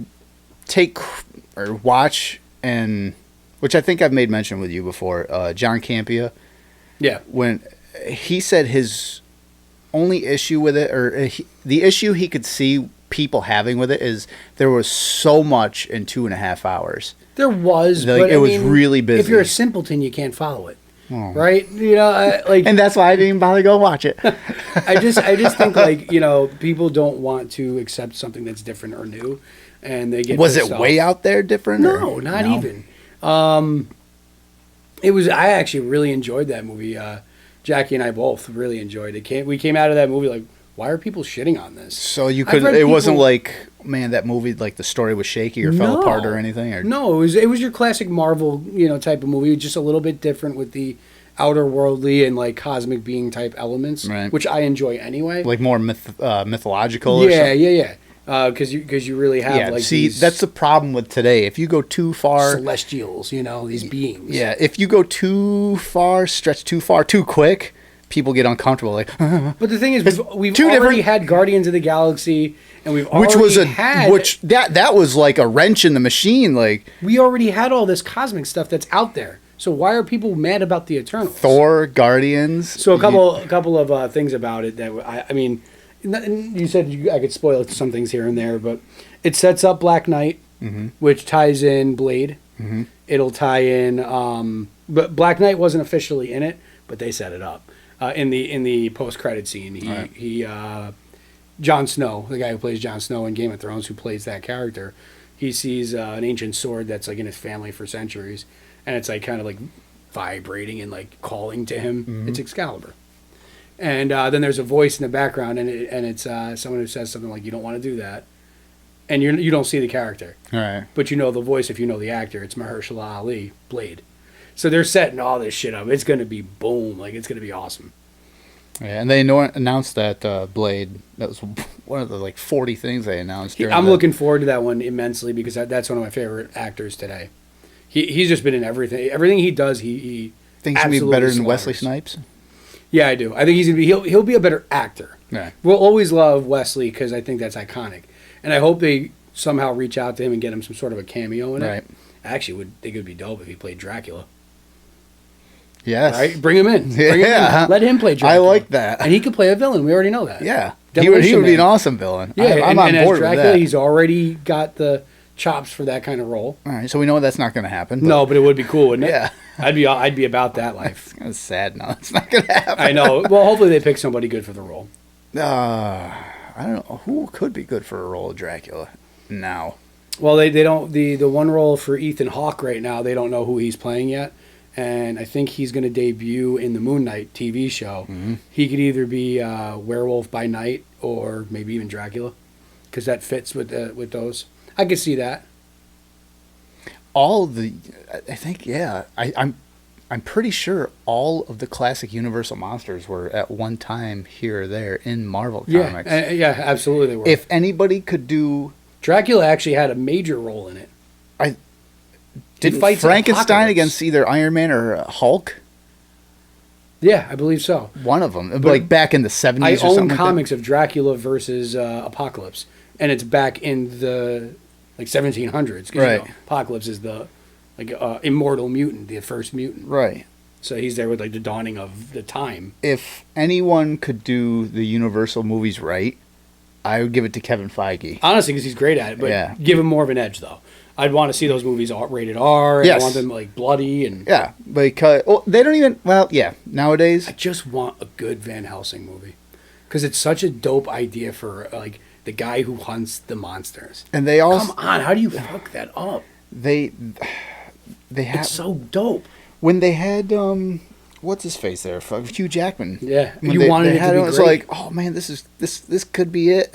take or watch, and which I think I've made mention with you before. John Campea. Yeah. When he said his only issue with it, or the issue he could see people having with it, is there was so much in 2.5 hours. There was, but it was really busy. If you're a simpleton, you can't follow it. Oh. Right? And that's why I didn't even bother to go watch it. I just think people don't want to accept something that's different or new, and they get. Was it way out there different? No, not even. It was. I actually really enjoyed that movie. Jackie and I both really enjoyed it. We came out of that movie like, why are people shitting on this? So you couldn't. It wasn't like, man, that movie, like the story was shaky or fell apart or anything. Or? No, it was your classic Marvel, type of movie, just a little bit different with the outer worldly and like cosmic being type elements, right, which I enjoy anyway. Like more mythological. Or something? Yeah. Because you really have that's the problem with today. If you go too far, celestials, these beings. Yeah, if you go too far, stretch too far, too quick, people get uncomfortable. Like, but the thing is, we've already had Guardians of the Galaxy, and we've already that was like a wrench in the machine. Like we already had all this cosmic stuff that's out there. So why are people mad about the Eternals? Thor, Guardians. So a couple of things about it that I mean. You said I could spoil some things here and there, but it sets up Black Knight, which ties in Blade. It'll tie in, but Black Knight wasn't officially in it, but they set it up in the post credit scene. Jon Snow, the guy who plays Jon Snow in Game of Thrones, who plays that character, he sees an ancient sword that's like in his family for centuries, and it's like kind of like vibrating and like calling to him. It's Excalibur. And then there's a voice in the background, and it's someone who says something like, "You don't want to do that," and you don't see the character, Right. but you know the voice if you know the actor. It's Mahershala Ali, Blade. So they're setting all this shit up. It's gonna be boom, like it's gonna be awesome. Yeah, and they announced that Blade. That was one of the like 40 things they announced. I'm looking forward to that one immensely because that's one of my favorite actors today. He's just been in everything. Everything he does, he Think he'll be better than Wesley Snipes. Yeah, I do. I think he's gonna be. He'll be a better actor. Yeah. We'll always love Wesley because I think that's iconic, and I hope they somehow reach out to him and get him some sort of a cameo in it. Right. Actually, would think it would be dope if he played Dracula. Yes. Right, bring him in. Bring him Yeah. in. Let him play Dracula. I like that. And he could play a villain. We already know that. Yeah. He Demolition would be Man. an awesome villain. Yeah, I'm on and board as Dracula, with that. he's already got the chops for that kind of role. All right, so we know that's not going to happen. No, but it would be cool, wouldn't it? Yeah. I'd be about that life. It's sad now. It's not going to happen. I know. Well, hopefully they pick somebody good for the role. I don't know who could be good for a role of Dracula now. Well, they don't. The one role for Ethan Hawke right now, they don't know who he's playing yet. And I think he's going to debut in the Moon Knight TV show. He could either be Werewolf by Night or maybe even Dracula, because that fits with those. I could see that. I think, yeah. I'm pretty sure all of the classic Universal monsters were at one time here or there in Marvel comics. Yeah, absolutely they were. If anybody could do, Dracula actually had a major role in it. didn't fights Frankenstein Apocalypse. against either Iron Man or Hulk? Yeah, I believe so. One of them, like back in the 70s I or something own like comics of Dracula versus Apocalypse, and it's back in the 1700s. 'Cause, Right. Apocalypse is the immortal mutant, the first mutant. that. Right. So he's there with like the dawning of the time. If anyone could do the Universal movies right, I would give it to Kevin Feige. Honestly, because he's great at it, but Yeah. give him more of an edge though. I'd want to see those movies rated R, and Yes. I want them like bloody, and Yeah, because they don't even. Well, yeah, nowadays. I just want a good Van Helsing movie because it's such a dope idea for like the guy who hunts the monsters. And they also Come on, how do you fuck that up? they have It's so dope. when they had what's his face there, Hugh Jackman. Yeah, When you they wanted it to had be him, it's great. like, oh man, this could be it.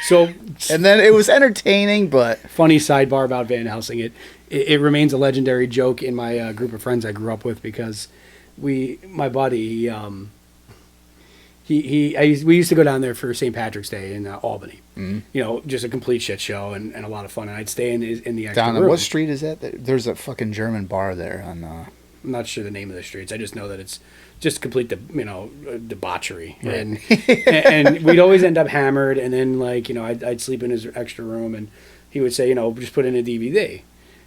So, And then it was entertaining, but funny sidebar about Van Helsing. It remains a legendary joke in my group of friends I grew up with because my buddy, we used to go down there for St. Patrick's Day in Albany. You know, just a complete shit show and a lot of fun. And I'd stay in the extra down room. on what street is that? There's a fucking German bar there on. I'm not sure the name of the streets. I just know that it's just complete, debauchery, Right. and we'd always end up hammered. And then I'd sleep in his extra room, and he would say, just put in a DVD,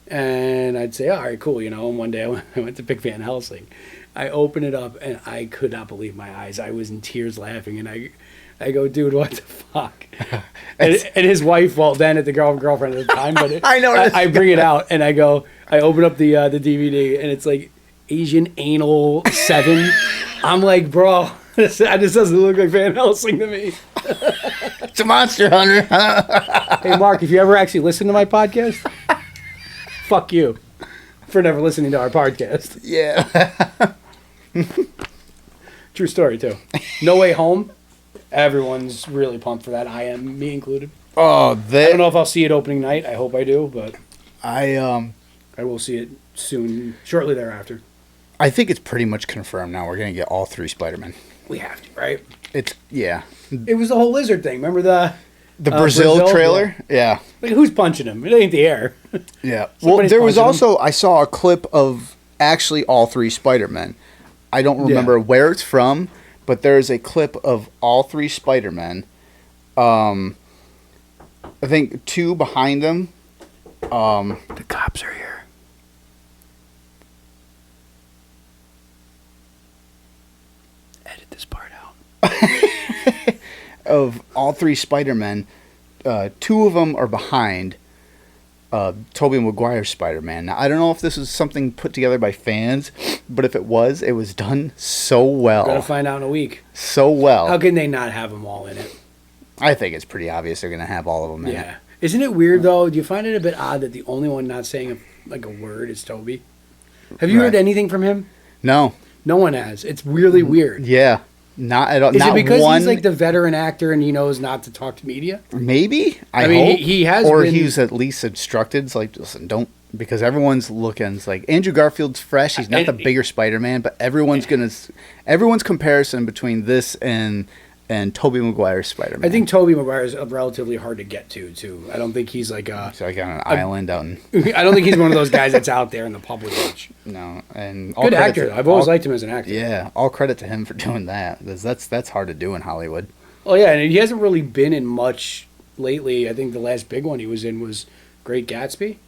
and I'd say, all right, cool, And one day I went to pick Van Helsing. I opened it up, and I could not believe my eyes. I was in tears laughing, and I go, dude, what the fuck? and his wife, well, then at the girlfriend at the time, but I know. I bring it out, and I open up the DVD, and it's like Asian Anal 7. I'm like, bro, this doesn't look like Van Helsing to me. It's a Monster Hunter. Hey, Mark, if you ever actually listen to my podcast, fuck you for never listening to our podcast. Yeah. True story, too. No Way Home. Everyone's really pumped for that. I am, me included. Oh, I don't know if I'll see it opening night. I hope I do, but I will see it soon, shortly thereafter. I think it's pretty much confirmed now. We're gonna get all 3 Spider-Man. We have to, right? Yeah. It was the whole lizard thing. Remember the Brazil trailer? Yeah. Like, who's punching him? It ain't the air. Yeah. Well, Somebody's there was punching also I saw a clip of actually all 3 Spider-Men. I don't remember where it's from, but there's a clip of all 3 Spider-Men. I think 2 behind them. The cops are here. Edit this part out. of all three Spider-Men, two of them are behind Tobey Maguire's Spider-Man. Now, I don't know if this is something put together by fans, but if it was done so well. Gotta find out in a week. So well. How can they not have them all in it? I think it's pretty obvious they're going to have all of them in it. Yeah. Isn't it weird, though? Do you find it a bit odd that the only one not saying a word is Tobey? Have you heard anything from him? No. No one has. It's really weird. Yeah. Not at all. Is it because he's like the veteran actor and he knows not to talk to media? Maybe. I mean, hope. he has or been... he's at least instructed. It's like, listen, don't... Because everyone's looking... It's like, Andrew Garfield's fresh. He's not the bigger Spider-Man, but everyone's going to... Everyone's comparison between this and Tobey Maguire's Spider-Man. I think Tobey Maguire is relatively hard to get to, too. I don't think he's like He's like on an island out in... I don't think he's one of those guys that's out there in the public much. No, and... Good actor. I've always liked him as an actor. Yeah, all credit to him for doing that. That's hard to do in Hollywood. Oh, yeah, and he hasn't really been in much lately. I think the last big one he was in was Great Gatsby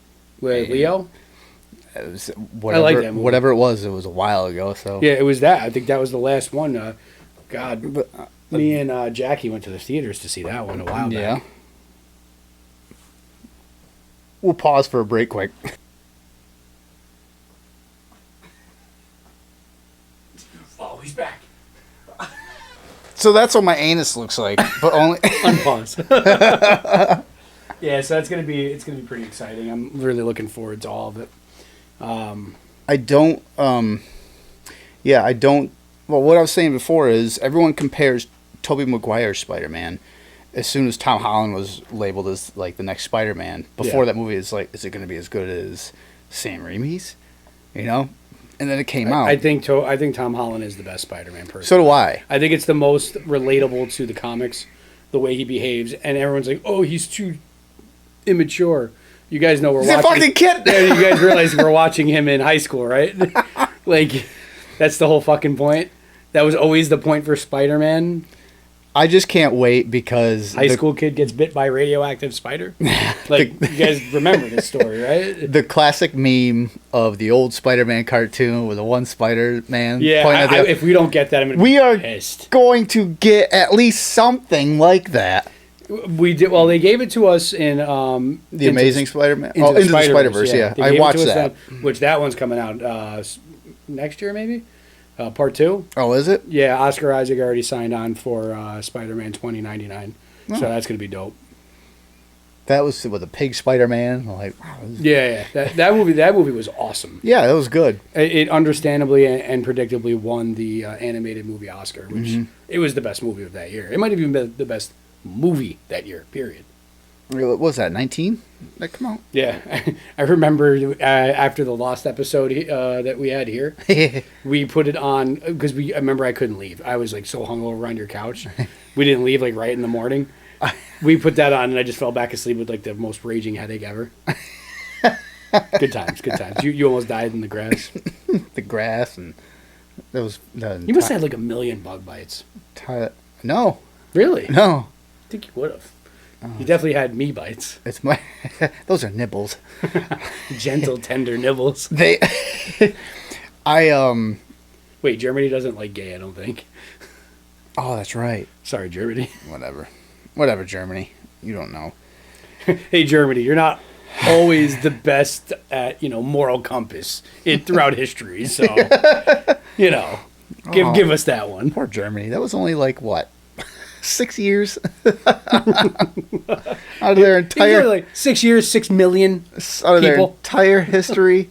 with Leo. It was I like that movie. Whatever it was a while ago. So yeah, it was that. I think that was the last one. God, me and Jackie went to the theaters to see that one a while back. Yeah. We'll pause for a break quick. Oh, he's back. So that's what my anus looks like, but only unpause. Yeah, so it's gonna be pretty exciting. I'm really looking forward to all of it. I don't. Well, what I was saying before is everyone compares Tobey Maguire's Spider-Man as soon as Tom Holland was labeled as like the next Spider-Man. Before that movie, is like, is it going to be as good as Sam Raimi's? You know, and then it came out. I think Tom Holland is the best Spider-Man person. So do I. I think it's the most relatable to the comics, the way he behaves, and everyone's like, "Oh, he's too immature." You guys know we're watching. He's a fucking kid. Yeah, you guys realize we're watching him in high school, right? Like, that's the whole fucking point. That was always the point for Spider-Man. I just can't wait because high school kid gets bit by a radioactive spider. Like, you guys remember this story, right? The classic meme of the old Spider-Man cartoon with the one Spider-Man. Yeah, if we don't get that, I'm gonna be pissed. Going to get at least something like that. We did. Well, they gave it to us in the Amazing Spider-Man. Into the Spider-Verse. Yeah, I watched that. Which that one's coming out next year, maybe. Part 2. Oh, is it? Yeah, Oscar Isaac already signed on for Spider-Man 2099, so that's gonna be dope. That was with a pig Spider-Man. Like, wow, yeah. That movie was awesome. Yeah, that was good. It understandably and predictably won the animated movie Oscar, which it was the best movie of that year. It might have even been the best movie that year. Period. What was that? 19? That come out? Yeah, I remember after the Lost episode that we had here, we put it on because I remember I couldn't leave. I was like so hungover on your couch. We didn't leave like right in the morning. We put that on and I just fell back asleep with like the most raging headache ever. Good times. You almost died in the grass. The grass and that was. You must have had like 1 million bug bites. No. Really? No. I think you would have. You definitely had me bites. It's my. Those are nibbles. Gentle, tender nibbles. Wait, Germany doesn't like gay, I don't think. Oh, that's right. Sorry, Germany. Whatever, Germany. You don't know. Hey, Germany, you're not always the best at, moral compass throughout history. So, give us that one. Poor Germany. That was only like, what? 6 years out of their entire like 6 years, 6 million out of their entire history.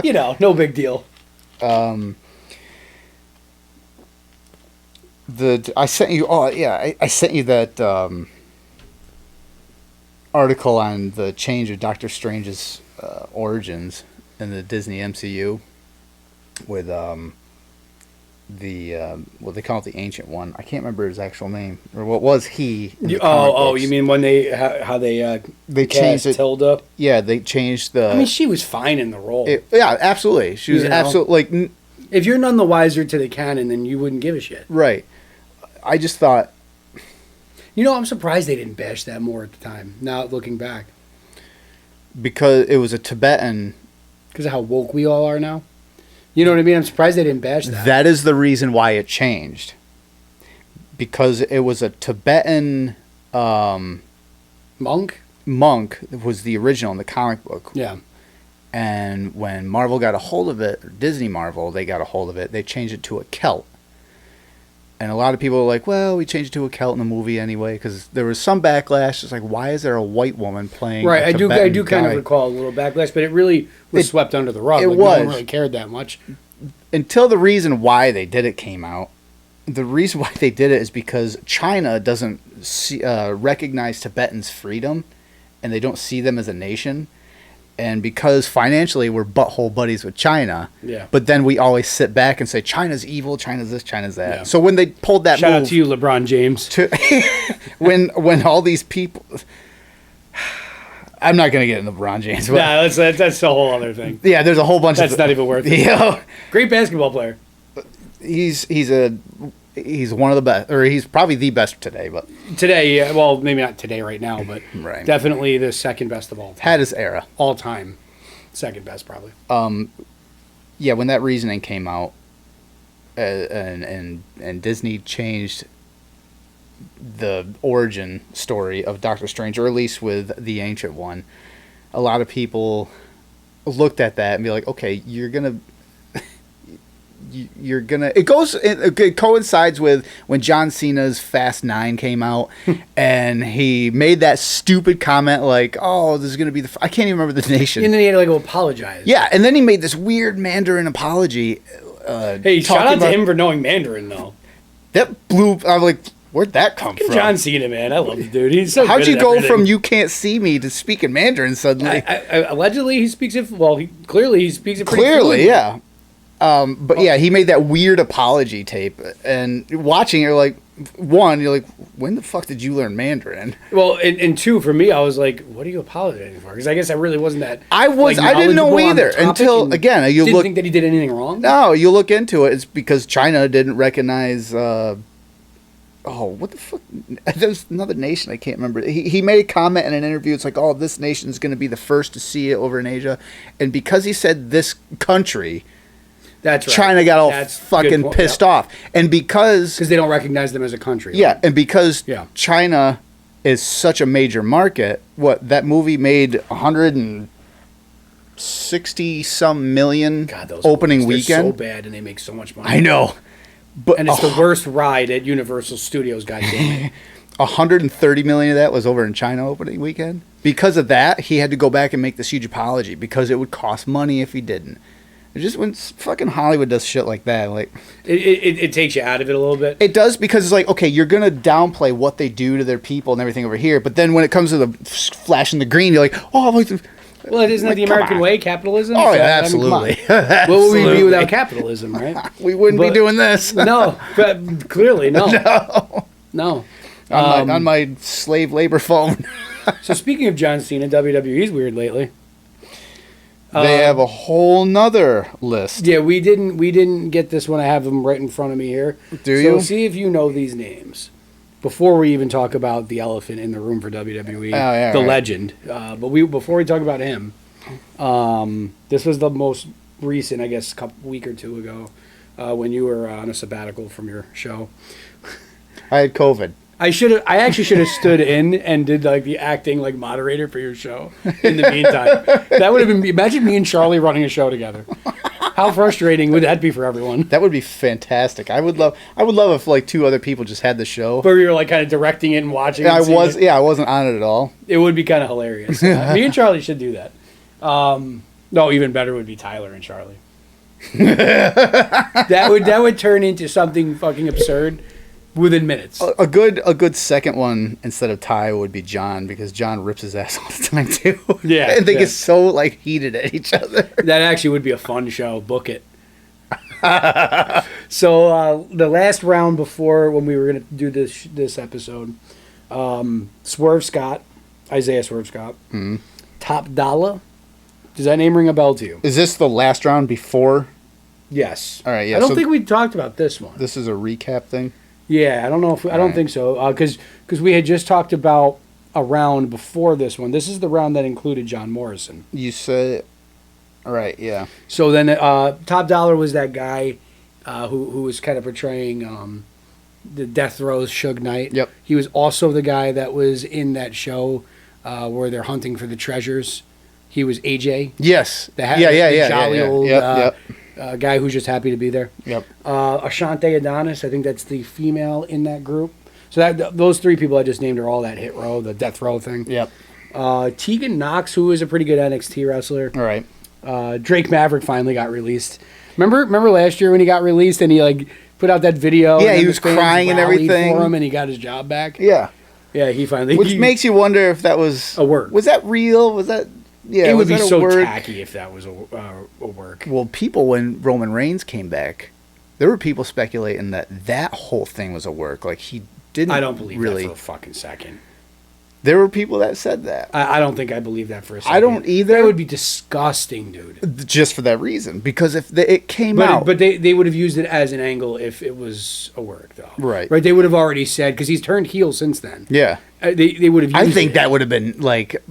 No big deal. I sent you. Oh yeah, I sent you that article on the change of Doctor Strange's origins in the Disney MCU with what they call it, the Ancient One. I can't remember his actual name, or what was he? You mean when how they changed it? Tilda? Yeah, they changed the. I mean, she was fine in the role. Yeah, absolutely. She was absolutely like. If you're none the wiser to the canon, then you wouldn't give a shit. Right. I just thought. I'm surprised they didn't bash that more at the time. Now looking back, because it was a Tibetan. Because of how woke we all are now. You know what I mean? I'm surprised they didn't bash that. That is the reason why it changed. because it was a Tibetan Monk? monk was the original in the comic book. Yeah. And when Marvel got a hold of it, or Disney Marvel, they got a hold of it, they changed it to a Celt. And a lot of people are like, well, we changed it to a Celt in the movie anyway, because there was some backlash. It's like, why is there a white woman playing Right, a I Tibetan do kind guy? of recall a little backlash, but it really was swept under the rug. It like, was. No one really cared that much. Until the reason why they did it came out. The reason why they did it is because China doesn't recognize Tibetans' freedom, and they don't see them as a nation. And because financially we're butthole buddies with China, Yeah. but then we always sit back and say, China's evil, China's this, China's that. Yeah. So when they pulled that Shout move... out to you, LeBron James. when all these people... I'm not going to get into LeBron James. But Nah, that's a whole other thing. yeah, there's a whole bunch That's of... not even worth it. You know, Great basketball player. he's one of the best, or he's probably the best today, but Today, yeah, well, maybe not today right now, but Right. definitely the second best of all time. had his era. All time. Second best, probably. Yeah, when that reasoning came out, and Disney changed the origin story of Doctor Strange, or at least with the Ancient One, a lot of people looked at that and be like, okay, you're gonna it coincides with when John Cena's Fast 9 came out and he made that stupid comment like, oh, this is going to be I can't even remember the nation. And then he had to go apologize. Yeah, and then he made this weird Mandarin apology. Hey, shout out to him for knowing Mandarin, though. That blew. I'm like, where'd that come from? John Cena, man. I love the dude. He's so How'd good you at go everything. from you can't see me to speaking Mandarin suddenly? Allegedly, he speaks it. Well, clearly he speaks it pretty Clearly, fluently. yeah. But yeah, he made that weird apology tape, and watching, you're like, when the fuck did you learn Mandarin? Well, and two, for me, I was like, what are you apologizing for? Because I guess I really wasn't that. I didn't know knowledgeable on the either topic until and again you didn't look. think that he did anything wrong. No, you look into it. It's because China didn't recognize. What the fuck? There's another nation I can't remember. He made a comment in an interview. It's like, oh, this nation's going to be the first to see it over in Asia, and because he said this country. That's right. China got all That's fucking good pissed yep. off. And because they don't recognize them as a country. yeah, and because Yeah. China is such a major market, that movie made 160 some million God, those opening movies, they're weekend. so bad and they make so much money. I know. But And it's the worst ride at Universal Studios, goddamn it. 130 million of that was over in China opening weekend. Because of that, he had to go back and make this huge apology because it would cost money if he didn't. It just when fucking Hollywood does shit like that, like It takes you out of it a little bit. it does, because it's like, okay, you're gonna downplay what they do to their people and everything over here, but then when it comes to the flashing the green, you're like, oh, I'm like, Well, isn't that the come American on. way, capitalism? oh So, yeah, I mean, come on. absolutely. What would we be Absolutely. without capitalism, right? We wouldn't be But- doing this. No, but clearly, no. No. on my slave labor phone. So speaking of John Cena, WWE's weird lately. They have a whole nother list. Yeah, we didn't get this one. I have them right in front of me here. Do So you? see if you know these names before we even talk about the elephant in the room for WWE, yeah, the right. legend. Before we talk about him, this was the most recent, I guess, week or two ago, when you were on a sabbatical from your show. I had COVID. I actually should have stood in and did like the acting like moderator for your show in the meantime. That would have been, imagine me and Charlie running a show together. How frustrating would that be for everyone? That would be fantastic. I would love if like two other people just had the show. Where you're like kind of directing it and watching. I and seeing was it. I wasn't on it at all. It would be kind of hilarious. Me and Charlie should do that. No, even better would be Tyler and Charlie. that would turn into something fucking absurd within minutes. A good second one instead of Ty would be John, because John rips his ass all the time too. Yeah, and they yeah. get so like heated at each other. That actually would be a fun show. Book it. So the last round before when we were going to do this episode, Isaiah Swerve Scott, Top Dollar. Does that name ring a bell to you? Is this the last round before? Yes. All right, yeah, I don't so- think we talked about this one. This is a recap thing. Yeah, I don't know if I don't Right. think so because we had just talked about a round before this one. This is the round that included John Morrison. You said, all right, yeah. So then Top Dollar was that guy who was kind of portraying the Death Row's Suge Knight. Yep. He was also the guy that was in that show where they're hunting for the treasures. He was AJ. Yes. The jolly old guy who's just happy to be there. Yep. Ashante Adonis, I think that's the female in that group. So those three people I just named are all that Hit Row, the Death Row thing. Yep. Tegan Knox, who is a pretty good NXT wrestler. All right. Drake Maverick finally got released. Remember last year when he got released and he like put out that video? Yeah, and he was crying and everything for him, and he got his job back. Yeah. Yeah, he finally. Which makes you wonder if that was a work. Was that real? Was that? Yeah, it would be so work? tacky if that was a work. Well, people, when Roman Reigns came back, there were people speculating that whole thing was a work. Like, he didn't. I don't believe really, that for a fucking second. There were people that said that. I don't think I believe that for a second. I don't either. That would be disgusting, dude. Just for that reason, because if it came out, but they would have used it as an angle if it was a work, though. Right. They would have already said, because he's turned heel since then. Yeah. They would have. I think that would have been like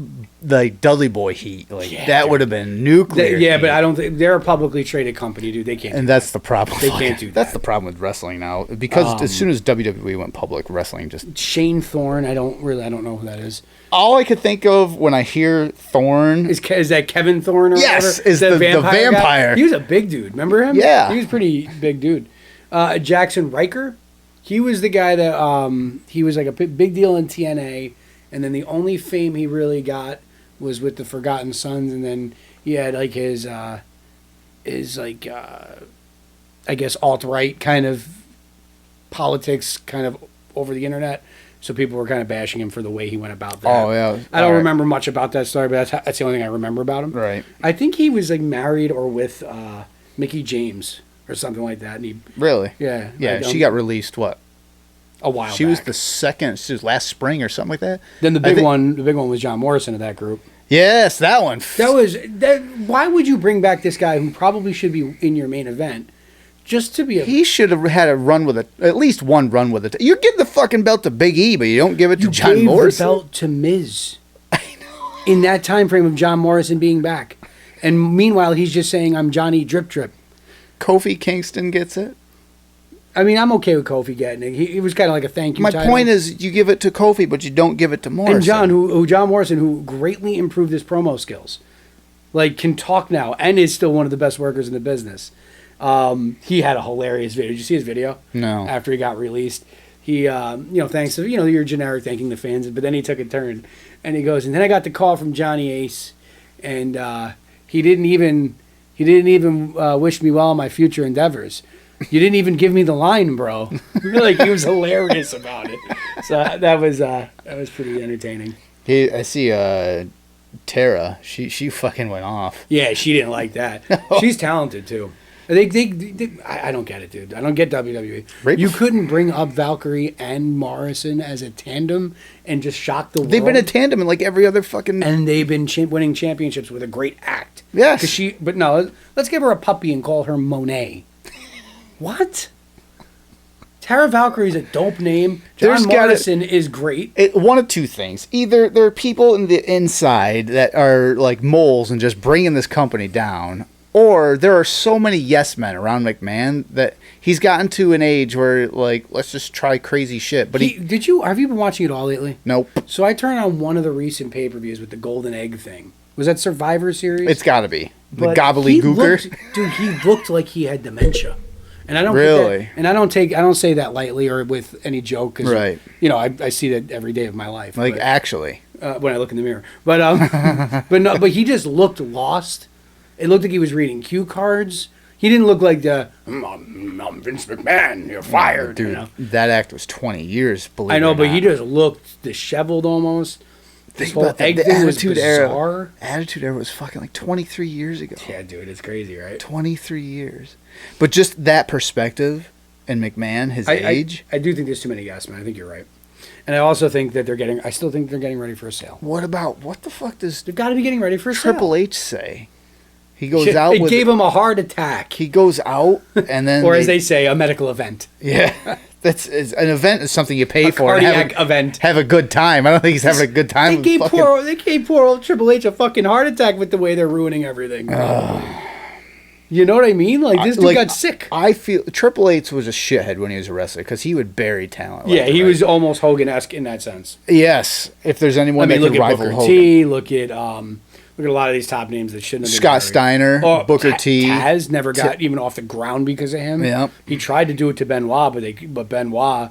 Dudley Boy heat. Like that would have been nuclear. Yeah, heat. but I don't think they're a publicly traded company, dude. They can't. And that's the problem. They can't do that. That's the problem with wrestling now, because as soon as WWE went public, wrestling just. Shane Thorne. I don't know who that is. All I could think of when I hear Thorne is that Kevin Thorne or yes, whatever? is the vampire. Guy? He was a big dude. Remember him? Yeah, he was a pretty big dude. Jackson Riker. He was the guy that he was like a big deal in TNA, and then the only fame he really got was with the Forgotten Sons, and then he had like his like I guess alt-right kind of politics kind of over the internet. So people were kind of bashing him for the way he went about that. Oh yeah, I don't remember much about that story, but that's the only thing I remember about him. Right. I think he was like married or with Mickey James or something like that. And he really, yeah, she got released a while. She back. was the second. She was last spring or something like that. Then the big one was John Morrison of that group. Yes, that one. Why would you bring back this guy who probably should be in your main event? Just to be he should have had a run with it, at least one run with it. You give the fucking belt to Big E, but you don't give it to John Morrison. You gave the belt to Miz. I know. In that time frame of John Morrison being back, and meanwhile he's just saying, "I'm Johnny Drip Drip." Kofi Kingston gets it. I mean, I'm okay with Kofi getting it. He was kind of like a thank you. My point is, you give it to Kofi, but you don't give it to Morrison. And John Morrison, who greatly improved his promo skills, like can talk now and is still one of the best workers in the business. He had a hilarious video. Did you see his video? No. After he got released, he, thanks to, your generic thanking the fans, but then he took a turn and he goes, and then I got the call from Johnny Ace, and he didn't even wish me well in my future endeavors. You didn't even give me the line, bro. Like he was hilarious about it. So that was pretty entertaining. I see Tara. She fucking went off. Yeah, she didn't like that. She's talented too. I don't get it, dude. I don't get WWE. You couldn't bring up Valkyrie and Morrison as a tandem and just shock the world. They've been a tandem in like every other fucking. And they've been winning championships with a great act. Yes. But no, let's give her a puppy and call her Monet. What? Tara Valkyrie's a dope name. John Morrison is great. One of two things. Either there are people in the inside that are like moles and just bringing this company down, or there are so many yes men around McMahon that he's gotten to an age where, like, let's just try crazy shit. But have you been watching it all lately? Nope. So I turned on one of the recent pay-per-views with the Golden Egg thing. Was that Survivor Series? It's got to be. The But gobbledygooker. Dude, he looked like he had dementia. And I don't really, and I don't say that lightly or with any joke, because right. I see that every day of my life. Like actually, when I look in the mirror, but he just looked lost. It looked like he was reading cue cards. He didn't look like I'm Vince McMahon. You're fired, dude. That act was 20 years. Believe I know, it or but not. he just looked disheveled almost. This whole egg thing was bizarre. Attitude Era was fucking like 23 years ago. Yeah, dude, it's crazy, right? 23 years. But just that perspective and McMahon, his age. I do think there's too many yes men. I think you're right. And I also think that I still think they're getting ready for a sale. What the fuck does... They've got to be getting ready for a sale. Triple H say? He goes out with... It gave him a heart attack. He goes out and then... or as they say, a medical event. Yeah. An event is something you pay for. Cardiac event. Have a good time. I don't think he's having a good time. They gave poor old Triple H a fucking heart attack with the way they're ruining everything. You know what I mean? Like, this dude got sick. I feel Triple H was a shithead when he was a wrestler because he would bury talent. Yeah, he was almost Hogan-esque in that sense. Yes, if there's anyone that could rival Booker Hogan. T, look at a lot of these top names that shouldn't have been Scott Steiner, Booker T. Taz never got even off the ground because of him. Yeah. He tried to do it to Benoit, but Benoit,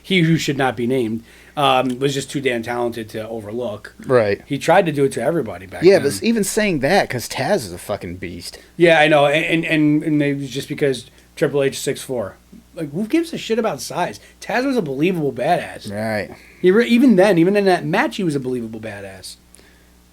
he who should not be named, was just too damn talented to overlook. Right. He tried to do it to everybody back then. Yeah, but even saying that, because Taz is a fucking beast. Yeah, I know, and it was just because Triple H 6'4". Like, who gives a shit about size? Taz was a believable badass. Right. Even in that match, he was a believable badass.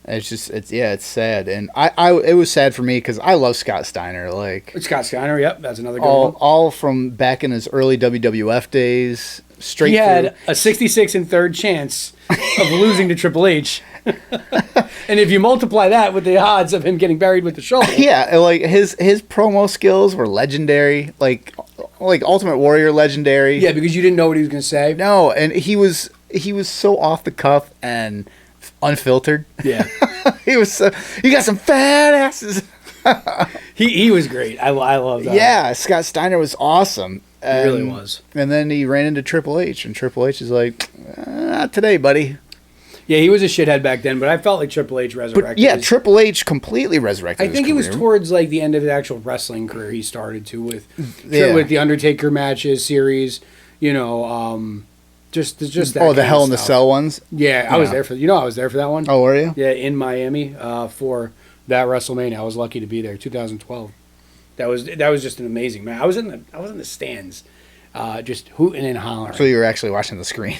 It's sad, and it was sad for me because I love Scott Steiner. Like Scott Steiner, yep, that's another good one. All from back in his early WWF days. He had a 66 and third chance of losing to Triple H, and if you multiply that with the odds of him getting buried with the shoulder, yeah, like his promo skills were legendary, like Ultimate Warrior legendary. Yeah, because you didn't know what he was going to say. No, and he was so off the cuff and unfiltered. Yeah. He was you got some fat asses. he was great. I love that. Yeah, Scott Steiner was awesome. He really was. And then he ran into Triple H, and Triple H is like, not today, buddy. Yeah, he was a shithead back then, but I felt like Triple H resurrected. But yeah, Triple H completely resurrected I think his it was career. towards like the end of the actual wrestling career he started to with the Undertaker matches series, just that. Oh, the Hell in the Cell ones? Yeah, I was there for I was there for that one. Oh, were you? Yeah, in Miami for that WrestleMania. I was lucky to be there, 2012. That was just an amazing man. I was in the stands, just hooting and hollering. So you were actually watching the screen?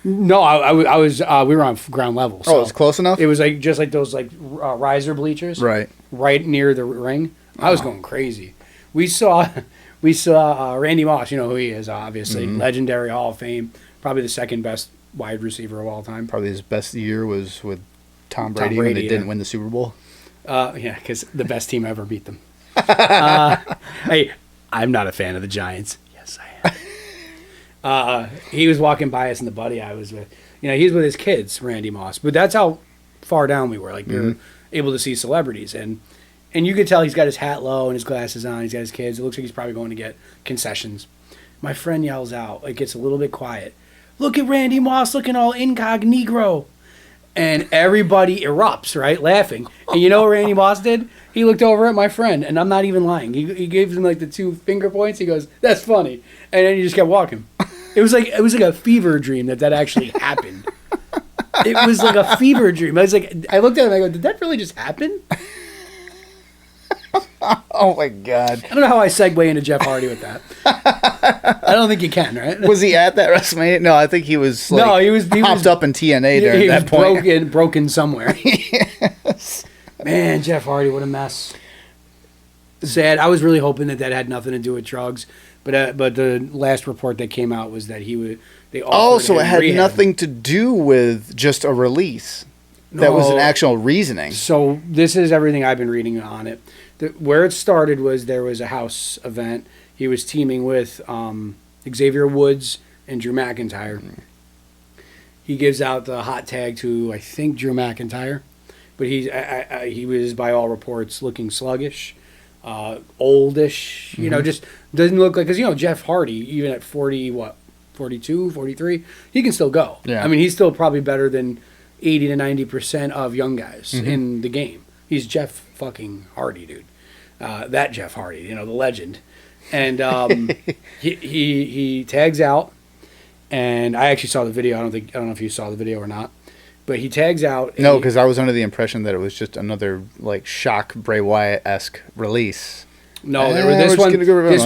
No, I was. We were on ground level. So it was close enough. It was like just like those riser bleachers, right near the ring. I was going crazy. We saw Randy Moss. You know who he is, obviously, legendary Hall of Fame, probably the second best wide receiver of all time. Probably his best year was with Tom Brady when they didn't win the Super Bowl. Yeah, because the best team ever beat them. Hey, I'm not a fan of the Giants. Yes, I am. He was walking by us, and the buddy I was with, he was with his kids, Randy Moss. But that's how far down we were. Like, we were able to see celebrities. And you could tell he's got his hat low and his glasses on. He's got his kids. It looks like he's probably going to get concessions. My friend yells out. It gets a little bit quiet. Look at Randy Moss looking all incognito. And everybody erupts, right, laughing. And you know what Randy Moss did? He looked over at my friend, and I'm not even lying. He gave him like the 2 finger points. He goes, "That's funny," and then he just kept walking. It was like a fever dream that actually happened. It was like a fever dream. I looked at him. I go, "Did that really just happen?" Oh my God! I don't know how I segue into Jeff Hardy with that. I don't think you can, right? Was he at that WrestleMania? No, I think he was. He was hopped up in TNA during that point. Broken somewhere. Yes. Man, Jeff Hardy, what a mess. Sad. I was really hoping that had nothing to do with drugs, but the last report that came out was that so it had nothing to do with just a release. That was an actual reasoning. So this is everything I've been reading on it. Where it started was there was a house event. He was teaming with Xavier Woods and Drew McIntyre. He gives out the hot tag to, I think, Drew McIntyre. But he was, by all reports, looking sluggish, oldish. Just doesn't look like... Because, Jeff Hardy, even at 42, 43, he can still go. Yeah. I mean, he's still probably better than 80 to 90% of young guys in the game. He's Jeff fucking Hardy, dude. That Jeff Hardy, the legend. And he tags out, and I actually saw the video. I don't know if you saw the video or not, but he tags out. No, because I was under the impression that it was just another shock Bray Wyatt-esque release. No, this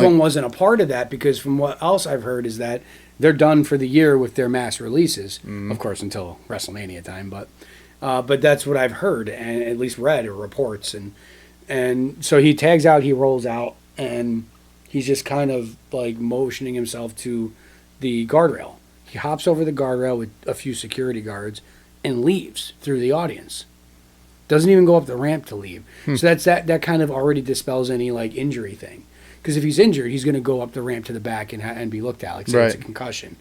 one wasn't a part of that, because from what else I've heard is that they're done for the year with their mass releases, of course, until WrestleMania time. But that's what I've heard and at least read or reports. And so he tags out, he rolls out, and he's just kind of motioning himself to the guardrail. He hops over the guardrail with a few security guards and leaves through the audience. Doesn't even go up the ramp to leave. So that kind of already dispels any injury thing. Because if he's injured, he's going to go up the ramp to the back and be looked at. It's a concussion.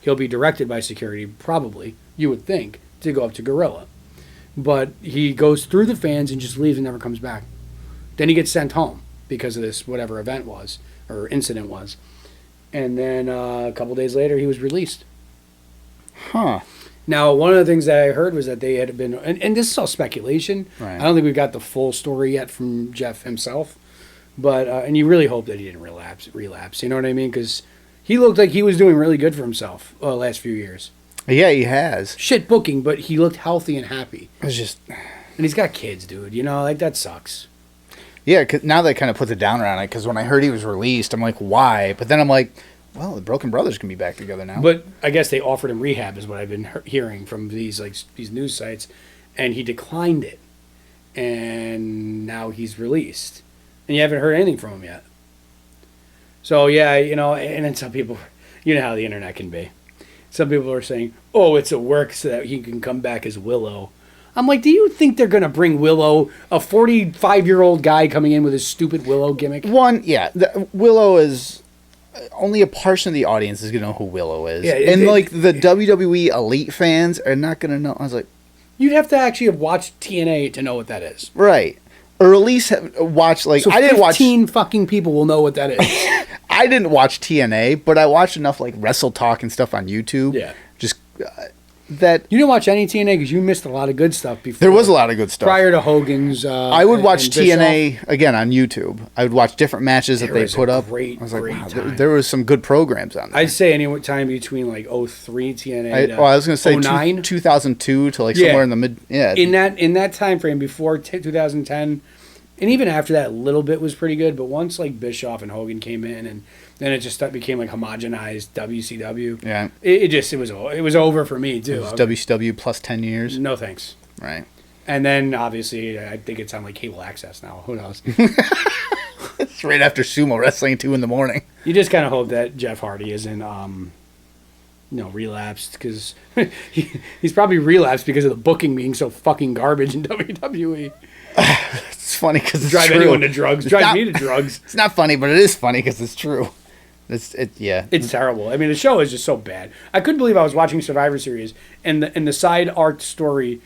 He'll be directed by security, probably, you would think, to go up to Gorilla. But he goes through the fans and just leaves and never comes back. Then he gets sent home. because of this whatever event was or incident was. And then a couple days later, he was released. Huh. Now, one of the things that I heard was that they had been, and this is all speculation. Right. I don't think we've got the full story yet from Jeff himself, but and you really hope that he didn't relapse. You know what I mean? Because he looked like he was doing really good for himself the last few years. Yeah, he has. Shit booking, but he looked healthy and happy. It's just, and he's got kids, dude. You know, like that sucks. Yeah, 'cause now that kind of puts a downer on it. Because when I heard he was released, I'm like, why? But then I'm like, well, the Broken Brothers can be back together now. But I guess they offered him rehab, is what I've been hearing from these news sites, and he declined it, and now he's released, and you haven't heard anything from him yet. So yeah, you know, and then some people, you know how the internet can be. Some people are saying, "Oh, it's a work so that he can come back as Willow." I'm like, do you think they're gonna bring Willow, a 45-year-old guy coming in with his stupid Willow gimmick? One, yeah, Willow is. Only a portion of the audience is gonna know who Willow is, and like the WWE elite fans are not gonna know. I was like, you'd have to actually have watched TNA to know what that is, right? Or at least watch like so I didn't watch. 15 fucking people will know what that is. I didn't watch TNA, but I watched enough like Wrestle Talk and stuff on YouTube. Yeah, just that you didn't watch any TNA because you missed a lot of good stuff before. there was a lot of good stuff prior to Hogan's. I would watch TNA again on YouTube. I would watch different matches that they put up. I was like, wow, there was some good programs on there. I'd say any time between like 03 TNA. I was going to say 09? 2002 to like somewhere in the mid. Yeah, in that time frame before 2010, and even after that, a little bit was pretty good. But once like Bischoff and Hogan came in, and then it just became like homogenized WCW. Yeah, it was over for me too. It was WCW plus 10 years. No thanks. Right. And then obviously I think it's on like cable access now. Who knows? It's right after sumo wrestling at 2 a.m. You just kind of hope that Jeff Hardy isn't relapsed, because he's probably relapsed because of the booking being so fucking garbage in WWE. It's funny because it's drive true. anyone to drugs. Drive me to drugs. It's not funny, but it is funny because it's true. It's terrible. I mean, the show is just so bad. I couldn't believe I was watching Survivor Series, and the side art story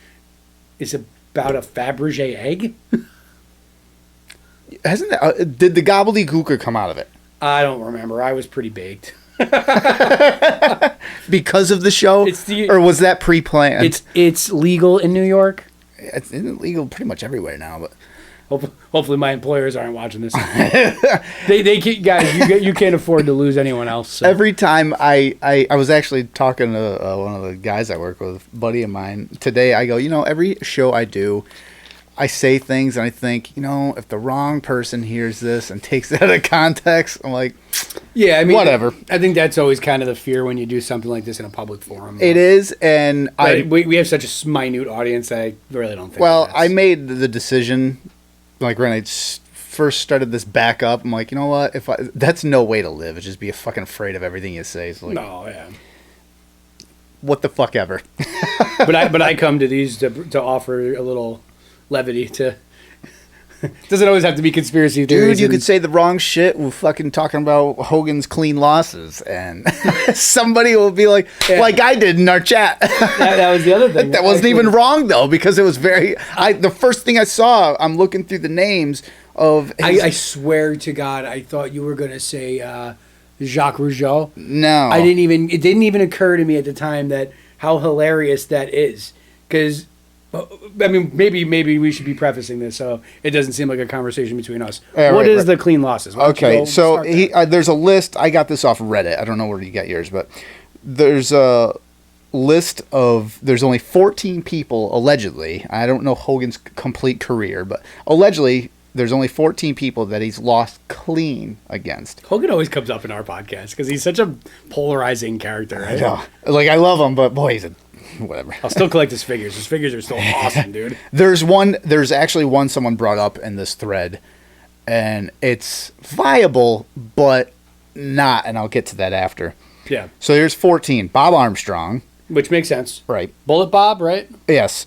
is about a Fabergé egg. Hasn't that, did the gobbledygooker come out of it? I don't remember. I was pretty baked. Because of the show, or was that pre-planned? It's legal in New York. It's illegal pretty much everywhere now, but hopefully my employers aren't watching this. they guys, you can't afford to lose anyone else. So. Every time I was actually talking to one of the guys I work with, a buddy of mine today. I go, every show I do, I say things and I think, if the wrong person hears this and takes it out of context, I'm like, yeah, I mean, whatever. I think that's always kind of the fear when you do something like this in a public forum. It is, and we have such a minute audience that I really don't think. Well, I made the decision, like when I first started this back up, I'm like, you know what? That's no way to live. It's just be fucking afraid of everything you say. It's like, no, yeah. What the fuck ever. but I come to these to offer a little levity to. Doesn't always have to be conspiracy theories. Dude, you could say the wrong shit. We're fucking talking about Hogan's clean losses, and somebody will be like, like I did in our chat. That was the other thing. That wasn't even wrong though, because it was very. The first thing I saw, I'm looking through the names of. I swear to God, I thought you were gonna say Jacques Rougeau. No, It didn't even occur to me at the time that how hilarious that is, because. I mean, maybe we should be prefacing this so it doesn't seem like a conversation between us. What is the clean losses? Okay, so there's a list. I got this off Reddit. I don't know where you got yours, but there's a list of. There's only 14 people allegedly. I don't know Hogan's complete career, but allegedly there's only 14 people that he's lost clean against. Hogan always comes up in our podcast because he's such a polarizing character. Right? I love him, but boy, he's a. Whatever. I'll still collect his figures. His figures are still awesome, dude. There's actually one someone brought up in this thread, and it's viable, but not, and I'll get to that after. Yeah. So here's 14. Bob Armstrong. Which makes sense. Right. Bullet Bob, right? Yes.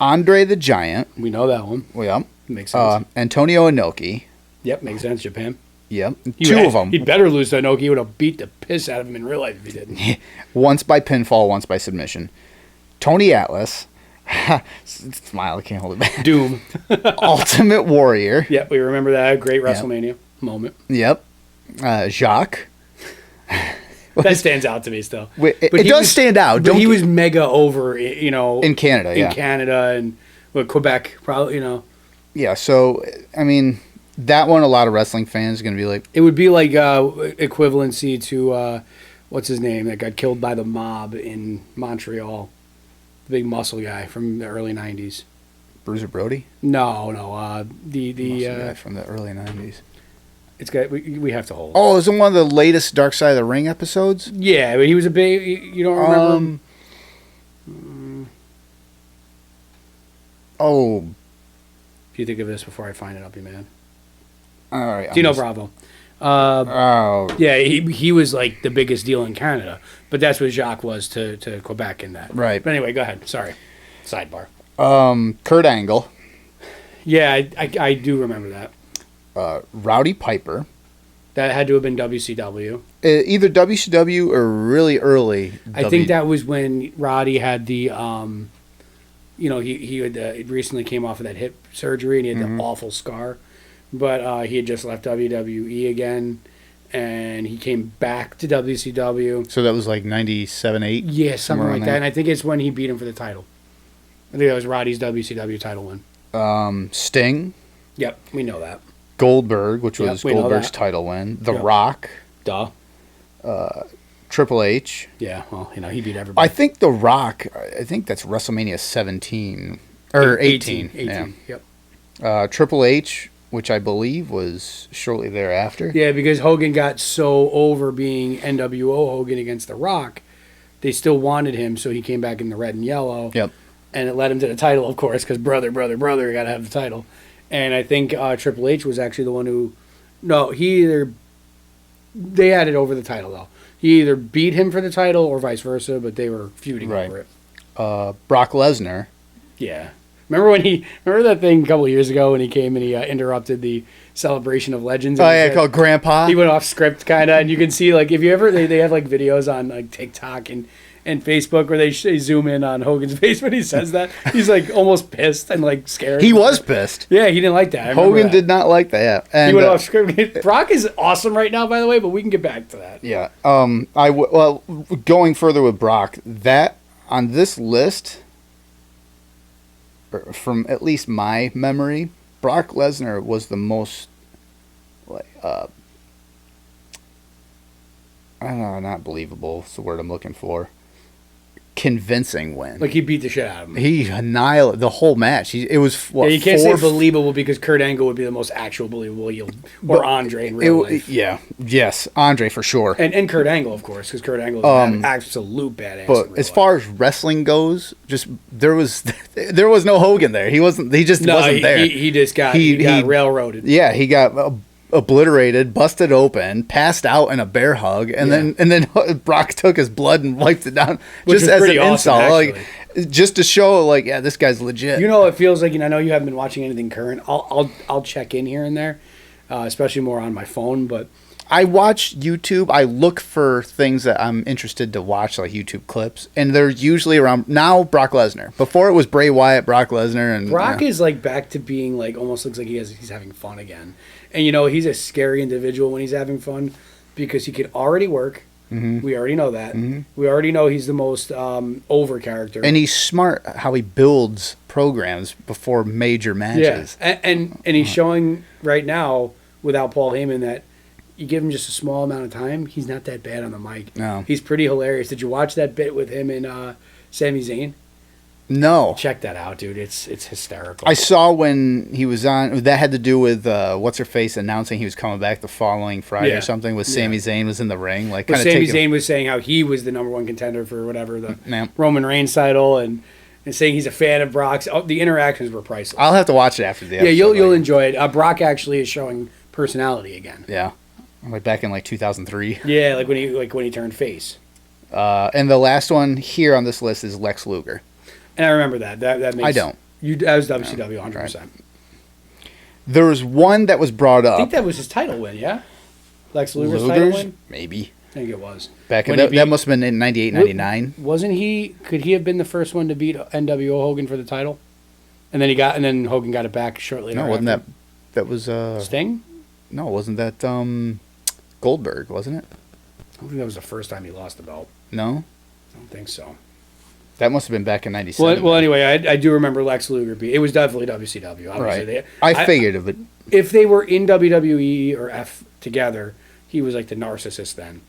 Andre the Giant. We know that one. Yeah. Makes sense. Antonio Inoki. Yep, makes sense. Japan. Yep. Two of them. He'd better lose to Inoki. He would have beat the piss out of him in real life if he didn't. Once by pinfall, once by submission. Tony Atlas, Smile, I can't hold it back. Doom. Ultimate Warrior. Yep, we remember that great WrestleMania moment. Yep. Jacques. That stands out to me still. It does stand out. But he was mega over, you know. In Canada, in Canada and Quebec, probably, you know. Yeah, so, I mean, that one, a lot of wrestling fans are going to be like... It would be like equivalency to, what's his name, that got killed by the mob in Montreal. The big muscle guy from the early 90s. Bruiser Brody? No, the muscle guy from the early 90s. It's got we have to hold. Oh, is it one of the latest Dark Side of the Ring episodes? Yeah, but he was a big. You don't remember? Oh. If you think of this before I find it, I'll be mad. All right. Dino Bravo. Yeah, he was like the biggest deal in Canada, but that's what Jacques was to Quebec in that. Right. But anyway, go ahead. Sorry. Sidebar. Kurt Angle. Yeah, I do remember that. Rowdy Piper. That had to have been WCW. Either WCW or really early. I think that was when Roddy had the, you know, he had recently came off of that hip surgery and he had the awful scar, but he had just left WWE again, and he came back to WCW. So that was like 97, 8? Yeah, something like that. And I think it's when he beat him for the title. I think that was Roddy's WCW title win. Sting. Yep, we know that. Goldberg, which was Goldberg's title win. The Rock. Duh. Triple H. Yeah, well, you know, he beat everybody. I think The Rock, I think that's WrestleMania 17. Or 18. 18, yeah. Yep. Triple H, which I believe was shortly thereafter. Yeah, because Hogan got so over being NWO Hogan against The Rock, they still wanted him, so he came back in the red and yellow. Yep. And it led him to the title, of course, because brother, got to have the title. And I think Triple H was actually the one who... No, they had it over the title, though. He either beat him for the title or vice versa, but they were feuding over it. Brock Lesnar. Yeah. Remember that thing a couple of years ago when he came and he interrupted the Celebration of Legends? Oh, yeah, called Grandpa. He went off script, kind of, and you can see, like, if you ever... They have, like, videos on, like, TikTok and Facebook where they zoom in on Hogan's face when he says that. He's like almost pissed and like scared. He was pissed. Yeah, he didn't like that. Hogan did not like that. Yeah. And, he went off script. Brock is awesome right now, by the way, but we can get back to that. Yeah. Going further with Brock, that on this list, from at least my memory, Brock Lesnar was the most, like, I don't know, not believable. It's the word I'm looking for. Convincing win. Like he beat the shit out of him. He annihilated the whole match. It was what? Yeah, you can't say believable because Kurt Angle would be the most actual believable heel, or Andre in real life. Yeah, yes, Andre for sure, and Kurt Angle of course because Kurt Angle is an absolute badass. But as far as wrestling goes, just there was no Hogan there. He wasn't. He just wasn't there. He just got railroaded. Yeah, he got obliterated, busted open, passed out in a bear hug, and then Brock took his blood and wiped it down, which just as an insult, like just to show, like, yeah, this guy's legit. You know, it feels like, and I know you haven't been watching anything current. I'll check in here and there, especially more on my phone. But I watch YouTube. I look for things that I'm interested to watch, like YouTube clips, and they're usually around now. Brock Lesnar. Before it was Bray Wyatt, Brock Lesnar, and Brock is like back to being like almost looks like he's having fun again. And, you know, he's a scary individual when he's having fun because he could already work. Mm-hmm. We already know that. Mm-hmm. We already know he's the most over character. And he's smart how he builds programs before major matches. Yeah. And he's showing right now, without Paul Heyman, that you give him just a small amount of time, he's not that bad on the mic. No. He's pretty hilarious. Did you watch that bit with him and Sami Zayn? No. Check that out, dude. It's hysterical. I saw when he was on, that had to do with what's-her-face announcing he was coming back the following Friday or something, with Sami Zayn was in the ring. Like, Sami Zayn was saying how he was the number one contender for whatever, the Roman Reigns title, and saying he's a fan of Brock's. Oh, the interactions were priceless. I'll have to watch it after the episode. Yeah, you'll enjoy it. Brock actually is showing personality again. Yeah. Like back in, like, 2003. Yeah, like when he turned face. And the last one here on this list is Lex Luger. And I remember that. That makes, I don't. That was WCW 100%. Right. There was one that was brought up. I think that was his title win, yeah? Lex Luger's title win? Maybe. think it was. Back in that must have been in 98, 99. Wasn't he? Could he have been the first one to beat NWO Hogan for the title? And then Hogan got it back shortly. No, wasn't that was Sting? No, wasn't that Goldberg? Wasn't it? I don't think that was the first time he lost the belt. No, I don't think so. That must have been back in 97. Well, anyway, I do remember Lex Luger. It was definitely WCW. Obviously. Right. I figured of it. If they were in WWE or F together, he was like the narcissist then.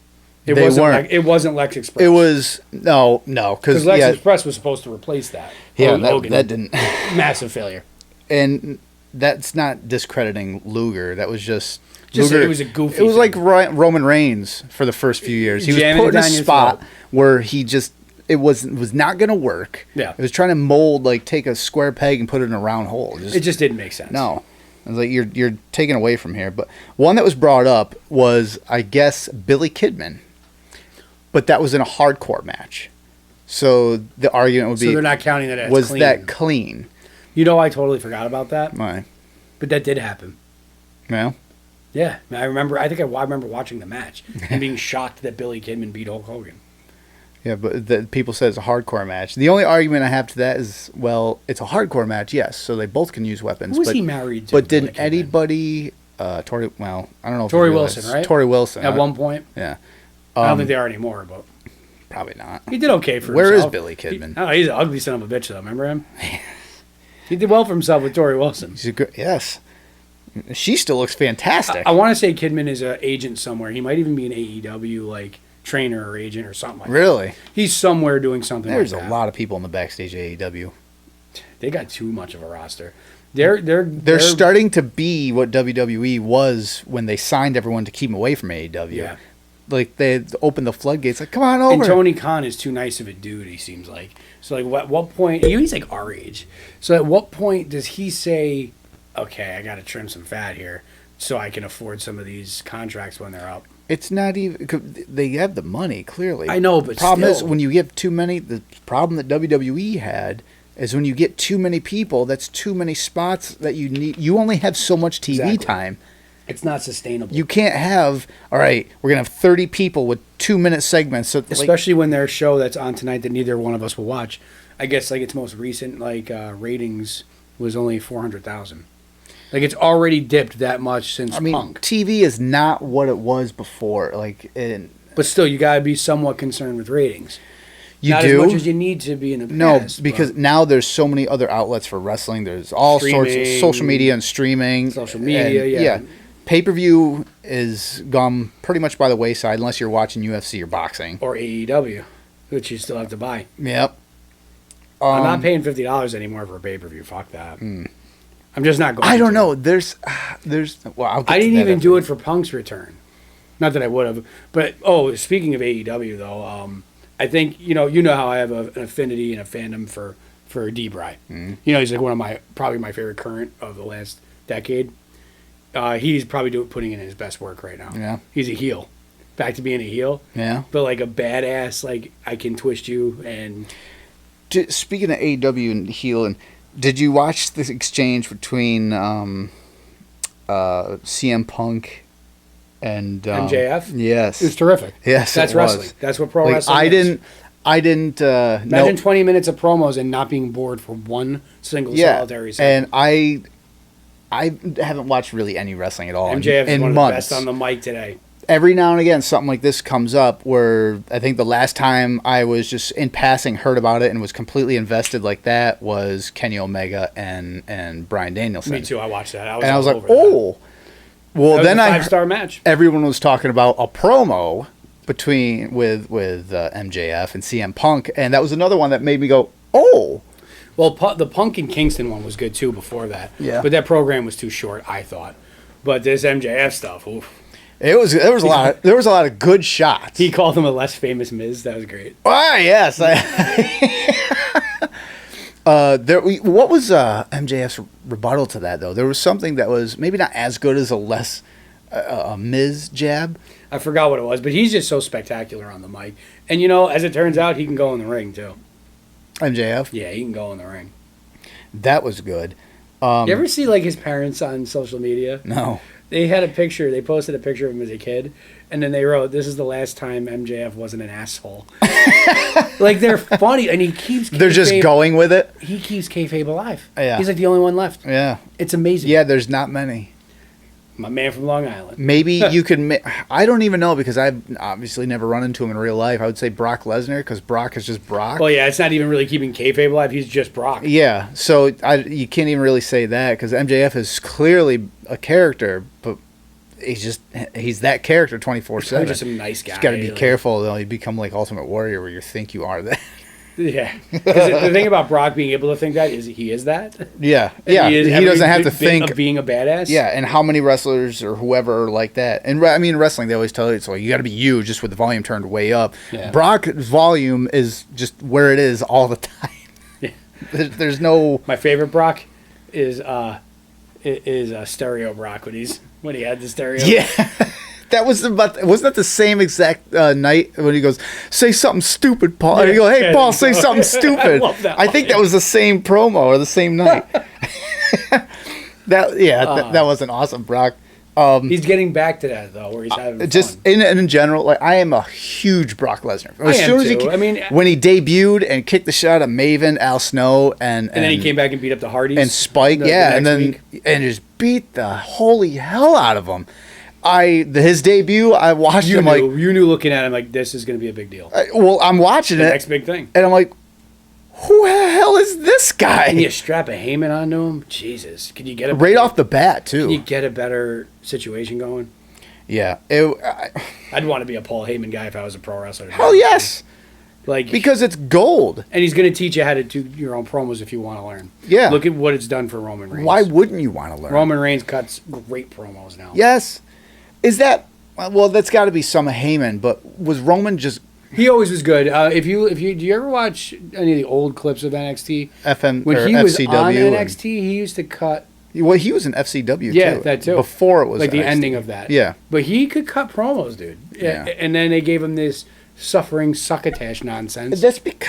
It wasn't Lex Express. It was no, because Lex Express was supposed to replace that. Yeah, Hogan, that didn't. Massive failure. And that's not discrediting Luger. That was just Luger, it was a goofy. It was like Roman Reigns for the first few years. He was put in a spot where he just it was not going to work. Yeah, it was trying to take a square peg and put it in a round hole. It just didn't make sense. No. I was like, you're taking away from here. But one that was brought up was, I guess, Billy Kidman. But that was in a hardcore match. So the argument would be... So they're not counting that as was clean. that clean? You know, I totally forgot about that. Why? But that did happen. Yeah? Yeah. I remember watching the match and being shocked that Billy Kidman beat Hulk Hogan. Yeah, but people said it's a hardcore match. The only argument I have to that is, well, it's a hardcore match, yes, so they both can use weapons. Who was he married to? But did anybody... Tori... Well, I don't know if Tori Wilson, right? Tori Wilson. At one point? Yeah. I don't think they are anymore, but... Probably not. He did okay for Where himself. Where is Billy Kidman? He's an ugly son of a bitch, though. Remember him? He did well for himself with Tori Wilson. Yes. She still looks fantastic. I want to say Kidman is an agent somewhere. He might even be an AEW, trainer or agent or something like that. Really? He's somewhere doing something There's like that. There's a lot of people in the backstage of AEW. They got too much of a roster. They're starting to be what WWE was when they signed everyone to keep them away from AEW. Yeah. They opened the floodgates. Come on over. And Tony Khan is too nice of a dude, he seems like. So, at what point... He's our age. So, at what point does he say, okay, I got to trim some fat here so I can afford some of these contracts when they're up? It's not even... They have the money, clearly. I know, but the problem is, when you give too many... The problem that WWE had is when you get too many people, that's too many spots that you need. You only have so much TV time. It's not sustainable. You can't have, all right, we're going to have 30 people with 2-minute segments. So, especially when there's a show that's on tonight that neither one of us will watch. I guess, its most recent, ratings was only 400,000. It's already dipped that much since Punk. TV is not what it was before. But still, you got to be somewhat concerned with ratings. Not as much as you need to be in the past. No, because now there's so many other outlets for wrestling. There's all sorts of social media and streaming. Social media, yeah. Pay-per-view is gone pretty much by the wayside unless you're watching UFC or boxing. Or AEW, which you still have to buy. Yep. I'm not paying $50 anymore for a pay-per-view. Fuck that. I'm just not going I don't know. There's well, I didn't even do it for Punk's return. Not that I would have. But, speaking of AEW, though, I think, you know how I have an affinity and a fandom for D-Bry. He's one of probably my favorite current of the last decade. He's probably putting in his best work right now. Yeah. He's a heel. Back to being a heel. Yeah. But a badass, I can twist you and... Speaking of AEW and heel, did you watch this exchange between CM Punk and... MJF? Yes. It was terrific. Yes, that's wrestling. That's what pro wrestling is. I didn't... Imagine 20 minutes of promos and not being bored for one single solitary second. And I haven't watched really any wrestling at all MJF is one months. of the best on the mic today. Every now and again, something like this comes up where I think the last time I was just in passing heard about it and was completely invested like that was Kenny Omega and Bryan Danielson. Me too. I watched that. I was like, oh. Well, then a 5-star match. Everyone was talking about a promo with MJF and CM Punk, and that was another one that made me go, oh. Well, the Punk and Kingston one was good too before that. Yeah. But that program was too short, I thought. But this MJF stuff, oof. There was a lot of good shots. He called him a less famous Miz. That was great. Ah, yes. What was MJF's rebuttal to that though? There was something that was maybe not as good as a Miz jab. I forgot what it was, but he's just so spectacular on the mic. And as it turns out, he can go in the ring too. MJF? Yeah, he can go in the ring. That was good. You ever see his parents on social media? No. They had a picture. They posted a picture of him as a kid, and then they wrote, "This is the last time MJF wasn't an asshole." Like, they're funny, and he keeps. They're just going with it. He keeps kayfabe alive. Yeah. He's like the only one left. Yeah. It's amazing. Yeah, there's not many. My man from Long Island. Maybe you could. I don't even know because I've obviously never run into him in real life. I would say Brock Lesnar because Brock is just Brock. Well, yeah, it's not even really keeping kayfabe alive. He's just Brock. Yeah, so you can't even really say that because MJF is clearly a character, but he's that character 24/7. He's just a nice guy. You got to be careful though. You become like Ultimate Warrior where you think you are that. Yeah, because the thing about Brock being able to think that is he is that. Yeah, yeah. He doesn't have to think of being a badass. Yeah, and how many wrestlers or whoever are like that? And I mean, wrestling they always tell you it's like you got to be you, just with the volume turned way up. Yeah. Brock's volume is just where it is all the time. Yeah. There's no. My favorite Brock is stereo Brock when he had the stereo. Yeah. That was wasn't that the same exact night when he goes, say something stupid, Paul? And you go, hey, Paul, say something stupid. I think that was the same promo or the same night. That was an awesome Brock. He's getting back to that though, where he's having just fun. in general. Like I am a huge Brock Lesnar. I am too. When he debuted and kicked the shot at Maven, Al Snow, and then he came back and beat up the Hardys and Spike, and just beat the holy hell out of him. His debut, I watched him like you knew looking at him like this is going to be a big deal. I'm watching the it, next big thing, and I'm like, who the hell is this guy? Can you strap a Heyman onto him? Jesus, can you get right off the bat too? Can you get a better situation going? Yeah, I'd want to be a Paul Heyman guy if I was a pro wrestler. Hell yes, because it's gold, and he's going to teach you how to do your own promos if you want to learn. Yeah, look at what it's done for Roman Reigns. Why wouldn't you want to learn? Roman Reigns cuts great promos now. Yes. Is that that's got to be some of Heyman? But was Roman just? He always was good. Do you ever watch any of the old clips of NXT? When he was FCW on NXT, he used to cut. Well, he was in FCW too. Yeah, that too. Before it was like the NXT. ending of that. Yeah, but he could cut promos, dude. Yeah. And then they gave him this suffering succotash nonsense. That's because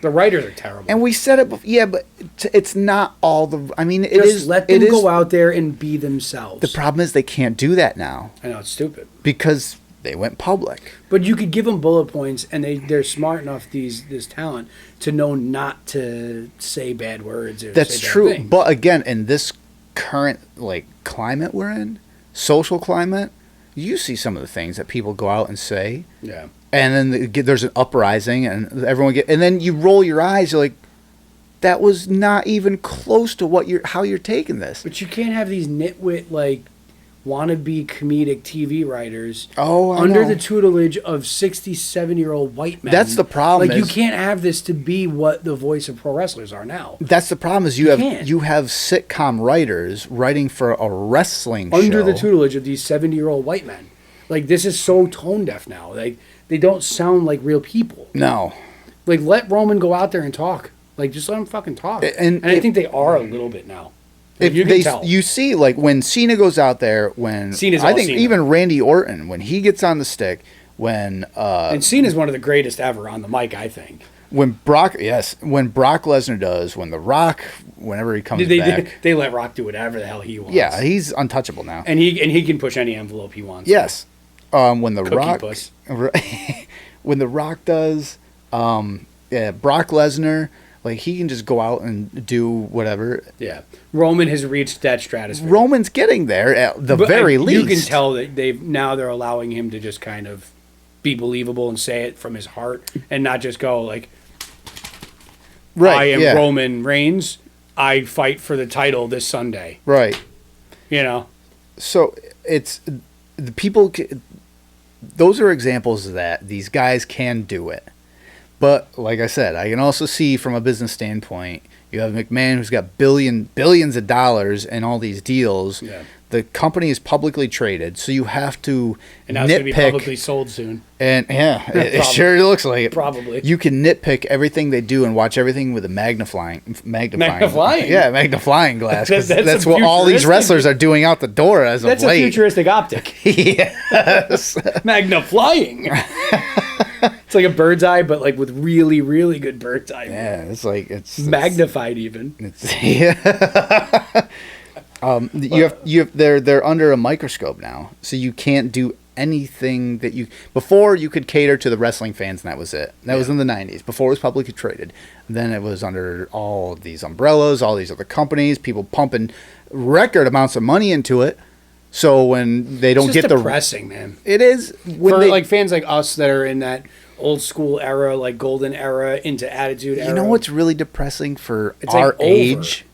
the writers are terrible. And we said it before. Yeah, but it's not all the. I mean, Let them go out there and be themselves. The problem is they can't do that now. I know, it's stupid. Because they went public. But you could give them bullet points, and they're smart enough, this talent, to know not to say bad words. Or That's say bad true. things. But again, in this current climate we're in, social climate, you see some of the things that people go out and say. Yeah. And then there's an uprising, and everyone and then you roll your eyes. You're like, that was not even close to how you're taking this. But you can't have these nitwit wannabe comedic TV writers under the tutelage of 67-year-old white men. That's the problem. You can't have this to be what the voice of pro wrestlers are now. That's the problem. Is you have sitcom writers writing for a wrestling show under the tutelage of these 70-year-old white men. This is so tone deaf now. They don't sound like real people. No. Let Roman go out there and talk. Just let him fucking talk. And I think they are a little bit now. You can tell. You see, when Cena goes out there, even Randy Orton, when he gets on the stick, and Cena's one of the greatest ever on the mic, I think. When Brock Lesnar does, when The Rock, whenever he comes back, they let Rock do whatever the hell he wants. Yeah, he's untouchable now, and he can push any envelope he wants. Yes, when the Cookie Rock, puss. when the Rock does, Brock Lesnar. He can just go out and do whatever. Yeah. Roman has reached that stratosphere. Roman's getting there at the very least. You can tell that they're allowing him to just kind of be believable and say it from his heart and not just go I am Roman Reigns. I fight for the title this Sunday. Right. So it's the people. Those are examples that these guys can do it. But like I said, I can also see from a business standpoint, you have McMahon who's got billions of dollars and all these deals. Yeah. The company is publicly traded, so you have to and now it's going to be publicly sold soon. And it sure looks like it. Probably. You can nitpick everything they do and watch everything with a magnifying glass. That's what all these wrestlers are doing out the door as of late. That's a futuristic optic. Yes. Magnifying. It's like a bird's eye, but with really, really good bird's eye. Yeah, it's magnified even. They're under a microscope now, so you can't do anything that you. Before you could cater to the wrestling fans, and that was it. That was in the '90s. Before it was publicly traded. Then it was under all of these umbrellas, all these other companies, people pumping record amounts of money into it. So when they don't get depressing, man. It is for like fans like us that are in that old school era, like golden era, into attitude era. You know what's really depressing for our age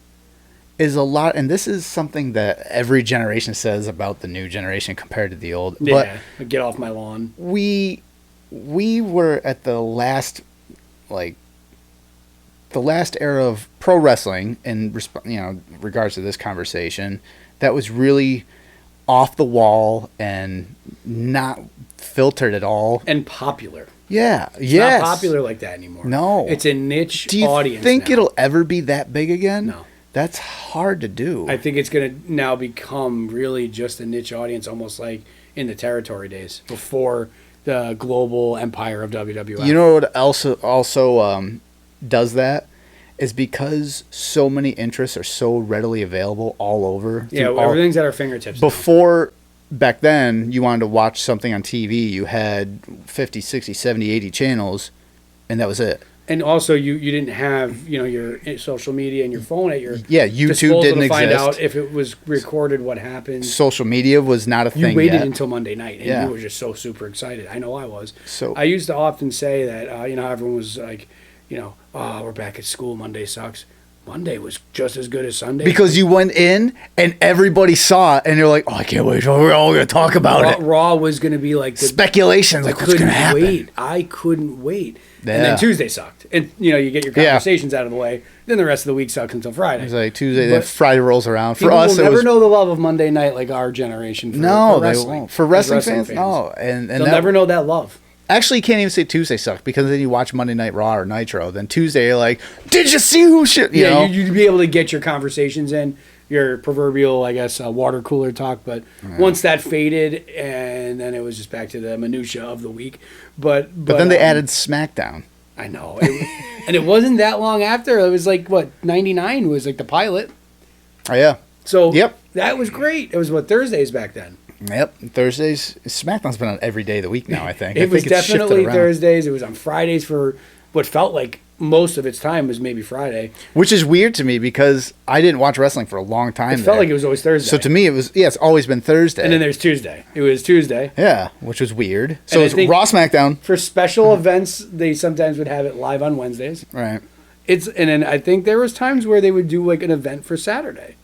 is a lot, and this is something that every generation says about the new generation compared to the old. Yeah, but get off my lawn. We were at the last, like, the last era of pro wrestling in regards to this conversation that was really off the wall and not filtered at all and popular. Yeah, it's not popular like that anymore. No, it's a niche audience. Do you think it'll ever be that big again? No, that's hard to do. I think it's going to now become really just a niche audience, almost like in the territory days before the global empire of WWF. You know what also does that? Is because so many interests are so readily available all over. Yeah, everything's at our fingertips. Before, back then, you wanted to watch something on TV, you had 50, 60, 70, 80 channels, and that was it. And also, you didn't have your social media and your phone at your YouTube didn't to find exist. out if it was recorded, what happened. Social media was not a thing. You waited yet. until Monday night, and you were just so super excited. I know I was. So I used to often say that everyone was like, oh, we're back at school. Monday sucks. Monday was just as good as Sunday. Because you went in and everybody saw it, and you're like, oh, I can't wait. We're all going to talk about it. Raw was going to be like speculations, like what's going to happen. I couldn't wait. Yeah. And then Tuesday sucked. And, you get your conversations out of the way. Then the rest of the week sucks until Friday. It's like Tuesday, then Friday rolls around. For us, will never know the love of Monday night like our generation. For they won't. For wrestling fans, no. And they'll never know that love. Actually, you can't even say Tuesday sucked because then you watch Monday Night Raw or Nitro. Then Tuesday, you're like, did you see who shit? You'd be able to get your conversations in, your proverbial, I guess, water cooler talk. But once that faded, and then it was just back to the minutia of the week. But then they added SmackDown. I know. And it wasn't that long after. It was like, 99 was like the pilot. Oh, yeah. So that was great. It was, Thursdays back then. Yep, Thursdays. SmackDown's been on every day of the week now, I think. It was definitely Thursdays. It was on Fridays for what felt like most of its time was maybe Friday. Which is weird to me because I didn't watch wrestling for a long time. It felt like it was always Thursday. So to me, it's always been Thursday. And then there's Tuesday. It was Tuesday. Yeah, which was weird. So it's Raw, SmackDown. For special events, they sometimes would have it live on Wednesdays. Right. And then I think there was times where they would do like an event for Saturday.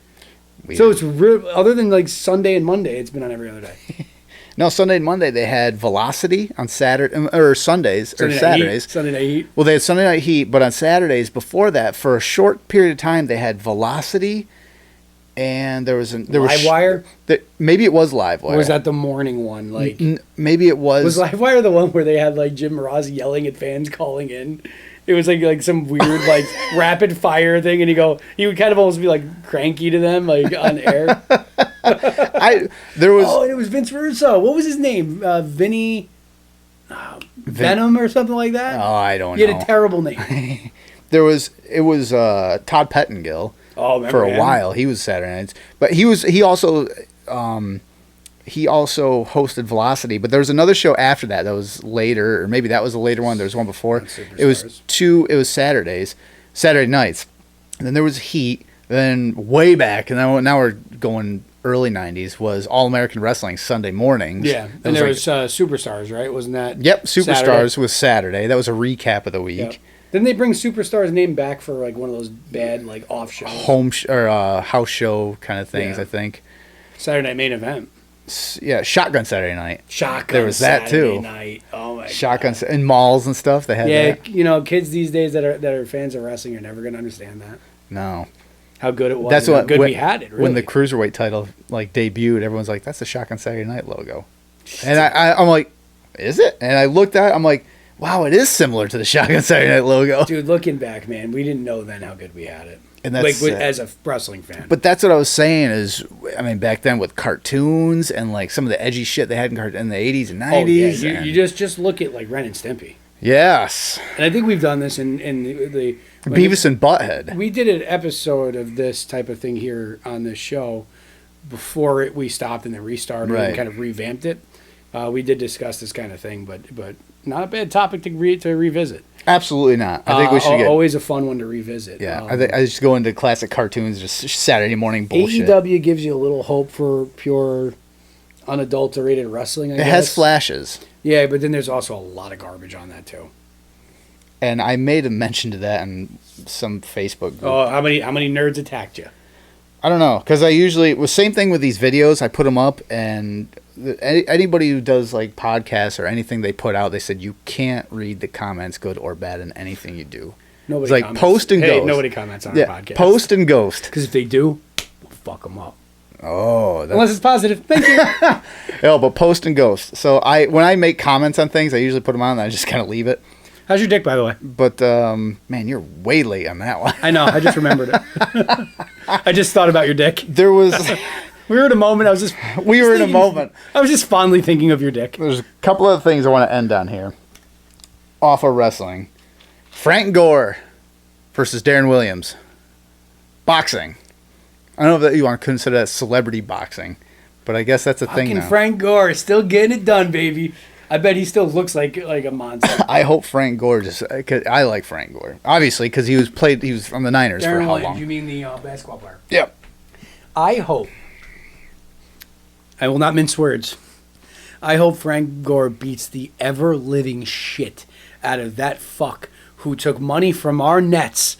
Weird. So it's other than like Sunday and Monday, it's been on every other day. No, Sunday and Monday they had Velocity on Saturday or Saturdays. Sunday Night Heat. Well, they had Sunday Night Heat, but on Saturdays before that, for a short period of time, they had Velocity, and there was Livewire. Maybe it was Livewire. Or was that the morning one? Like maybe it was. Was Livewire the one where they had like Jim Ross yelling at fans calling in? It was like some weird like rapid fire thing, and he would kind of almost be like cranky to them like on air. It was Vince Russo. What was his name? Vinny Venom or something like that. Oh, I don't know. He had a terrible name. It was Todd Pettengill. Oh, for a while he was Saturday nights, but he also hosted Velocity, but there was another show after that was later, or maybe that was a later one. There was one before. It was Saturday nights. And then there was Heat. Then way back, and then now we're going early 90s, was All American Wrestling Sunday mornings. Yeah, and there was Superstars, right? Wasn't that? Yep, Superstars was Saturday. That was a recap of the week. Yep. Didn't they bring Superstars' name back for like one of those bad like off shows? House show kind of things, I think. Saturday Night Main Event. Yeah, Shotgun Saturday Night. There was that too. Night. Oh my Shotgun God. In malls and stuff. They had that. Kids these days that are fans of wrestling are never going to understand that. No. How good it was. That's how good we had it. Really. When the Cruiserweight title like debuted, everyone's like, "That's the Shotgun Saturday Night logo," and I'm like, "Is it?" And I looked at it, I'm like, "Wow, it is similar to the Shotgun Saturday Night logo." Dude, looking back, man, we didn't know then how good we had it. And that's as a wrestling fan. But that's what I was saying is, I mean, back then with cartoons and like some of the edgy shit they had in the 80s and 90s. Oh, yeah. You just look at like Ren and Stimpy. Yes. And I think we've done this in the Beavis and Butthead. We did an episode of this type of thing here on this show before we stopped and then restarted and kind of revamped it. We did discuss this kind of thing, but not a bad topic to revisit. Absolutely not. I think we should get... Always a fun one to revisit. Yeah, I think I just go into classic cartoons, just Saturday morning bullshit. AEW gives you a little hope for pure, unadulterated wrestling, I guess. It has flashes. Yeah, but then there's also a lot of garbage on that, too. And I made a mention to that in some Facebook group. Oh, how many nerds attacked you? I don't know, because I usually... Well, same thing with these videos. I put them up, and anybody who does like podcasts or anything they put out, they said you can't read the comments, good or bad, in anything you do. Nobody it's like comments. post and ghost. Nobody comments on our podcast. Post and ghost. Because if they do, we'll fuck them up. Oh, unless it's positive. Thank you. Yeah, but post and ghost. So when I make comments on things, I usually put them on and I just kind of leave it. How's your dick, by the way? But man, you're way late on that one. I know. I just remembered it. I just thought about your dick. There was. We were in a moment. I was just fondly thinking of your dick. There's a couple of things I want to end on here. Off of wrestling. Frank Gore versus Darren Williams. Boxing. I don't know if you want to consider that celebrity boxing, but I guess that's a thing now. Frank Gore is still getting it done, baby. I bet he still looks like a monster. I hope Frank Gore cause I like Frank Gore. Obviously, because he was from the Niners Darren for how Williams, long? You mean the basketball player? Yep. I hope. I will not mince words. I hope Frank Gore beats the ever-living shit out of that fuck who took money from our Nets,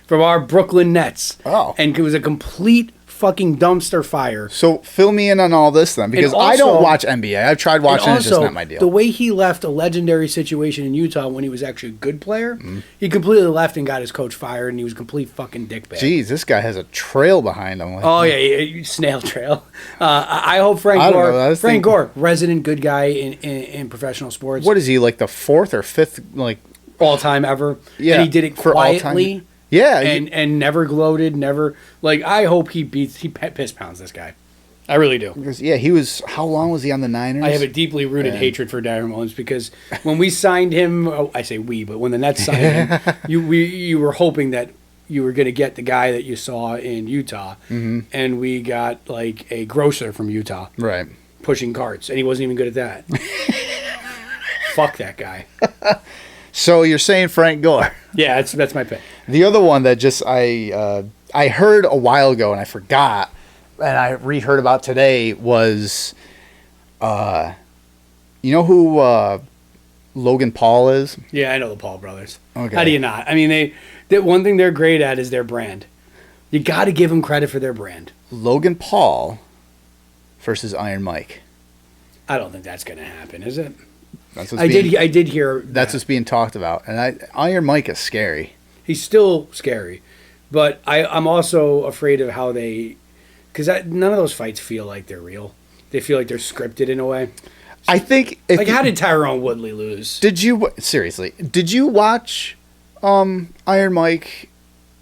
from our Brooklyn Nets, and it was a complete fucking dumpster fire. So fill me in on all this then, because also, I don't watch NBA. I've tried watching it, it's just not my deal. The way he left a legendary situation in Utah when he was actually a good player, he completely left and got his coach fired, and he was a complete fucking dickbag. Jeez, this guy has a trail behind him. Yeah, snail trail. I hope Frank Gore, resident good guy in professional sports. What is he, like the fourth or fifth, like all time ever? Yeah, and he did it quietly. Yeah, and never gloated, never I hope he piss pounds this guy. I really do. Because, yeah, he was. How long was he on the Niners? I have a deeply rooted hatred for Darren Williams because when we signed him, I say we, but when the Nets signed him, you were hoping that you were going to get the guy that you saw in Utah, and we got like a grocer from Utah, right, pushing carts, and he wasn't even good at that. Fuck that guy. So you're saying Frank Gore? Yeah, that's my pick. The other one that just I heard a while ago and I forgot, and I reheard about today was, you know who Logan Paul is? Yeah, I know the Paul brothers. Okay. How do you not? I mean, they one thing they're great at is their brand. You got to give them credit for their brand. Logan Paul versus Iron Mike. I don't think that's going to happen, is it? I did hear that's what's being talked about, and Iron Mike is scary. He's still scary, but I'm also afraid of how because none of those fights feel like they're real. They feel like they're scripted in a way. I think how did Tyrone Woodley lose? Did you watch Iron Mike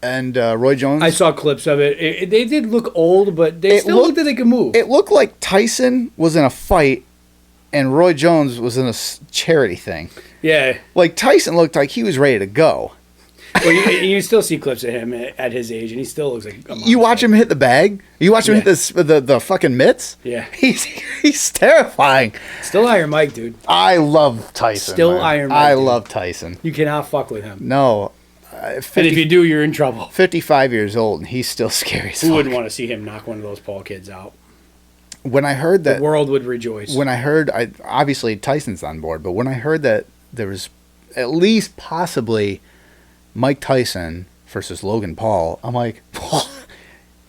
and Roy Jones? I saw clips of it. They did look old, but they still looked like they could move. It looked like Tyson was in a fight and Roy Jones was in a charity thing. Yeah. Like Tyson looked like he was ready to go. Well, you still see clips of him at his age, and he still looks like a monster. You watch him hit the bag? You watch him hit the fucking mitts? Yeah. He's terrifying. Still Iron Mike, dude. I love Tyson. Still Iron Mike. I love Tyson. You cannot fuck with him. No. And if you do, you're in trouble. 55 years old, and he's still scary as fuck. Who wouldn't want to see him knock one of those Paul kids out? When I heard that... The world would rejoice. When I heard... obviously, Tyson's on board, but when I heard that there was at least possibly Mike Tyson versus Logan Paul, I'm like,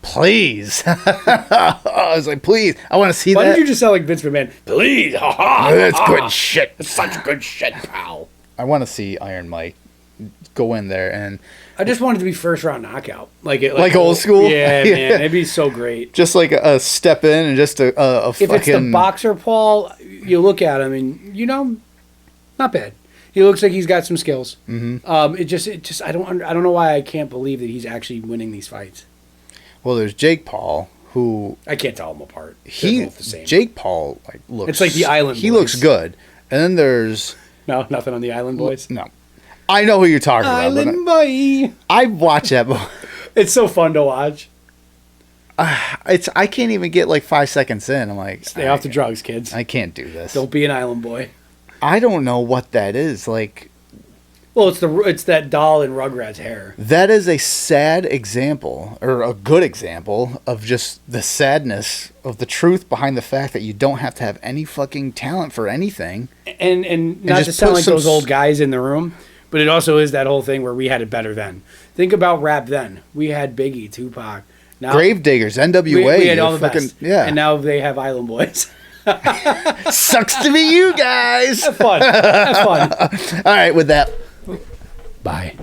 please. I was like, please. I want to see that. Why did you just sound like Vince McMahon? Please. That's good shit. That's such good shit, pal. I want to see Iron Mike go in there and... I just wanted to be first round knockout, like old school. Yeah, man, it'd be so great. Just like a step in and just a fucking. If it's the boxer Paul, you look at him and not bad. He looks like he's got some skills. Mm-hmm. It just I don't know why I can't believe that he's actually winning these fights. Well, there's Jake Paul, who I can't tell them apart. They're both the same. Jake Paul looks. It's like the Island. He looks good, and then there's. No, nothing on the Island Boys. No. I know who you're talking about. Island Boy. I watch that movie. It's so fun to watch. I can't even get like 5 seconds in. I'm like, Stay off the drugs, kids. I can't do this. Don't be an Island Boy. I don't know what that is. Like, well, it's that doll in Rugrats hair. that is a sad example, or a good example, of just the sadness of the truth behind the fact that you don't have to have any fucking talent for anything. And not to sound like those old guys in the room, but it also is that whole thing where we had it better then. Think about rap then. We had Biggie, Tupac. Now, Gravediggers, NWA. We had all the best. Yeah. And now they have Island Boys. Sucks to be you guys. Have fun. Have fun. All right, with that. Bye.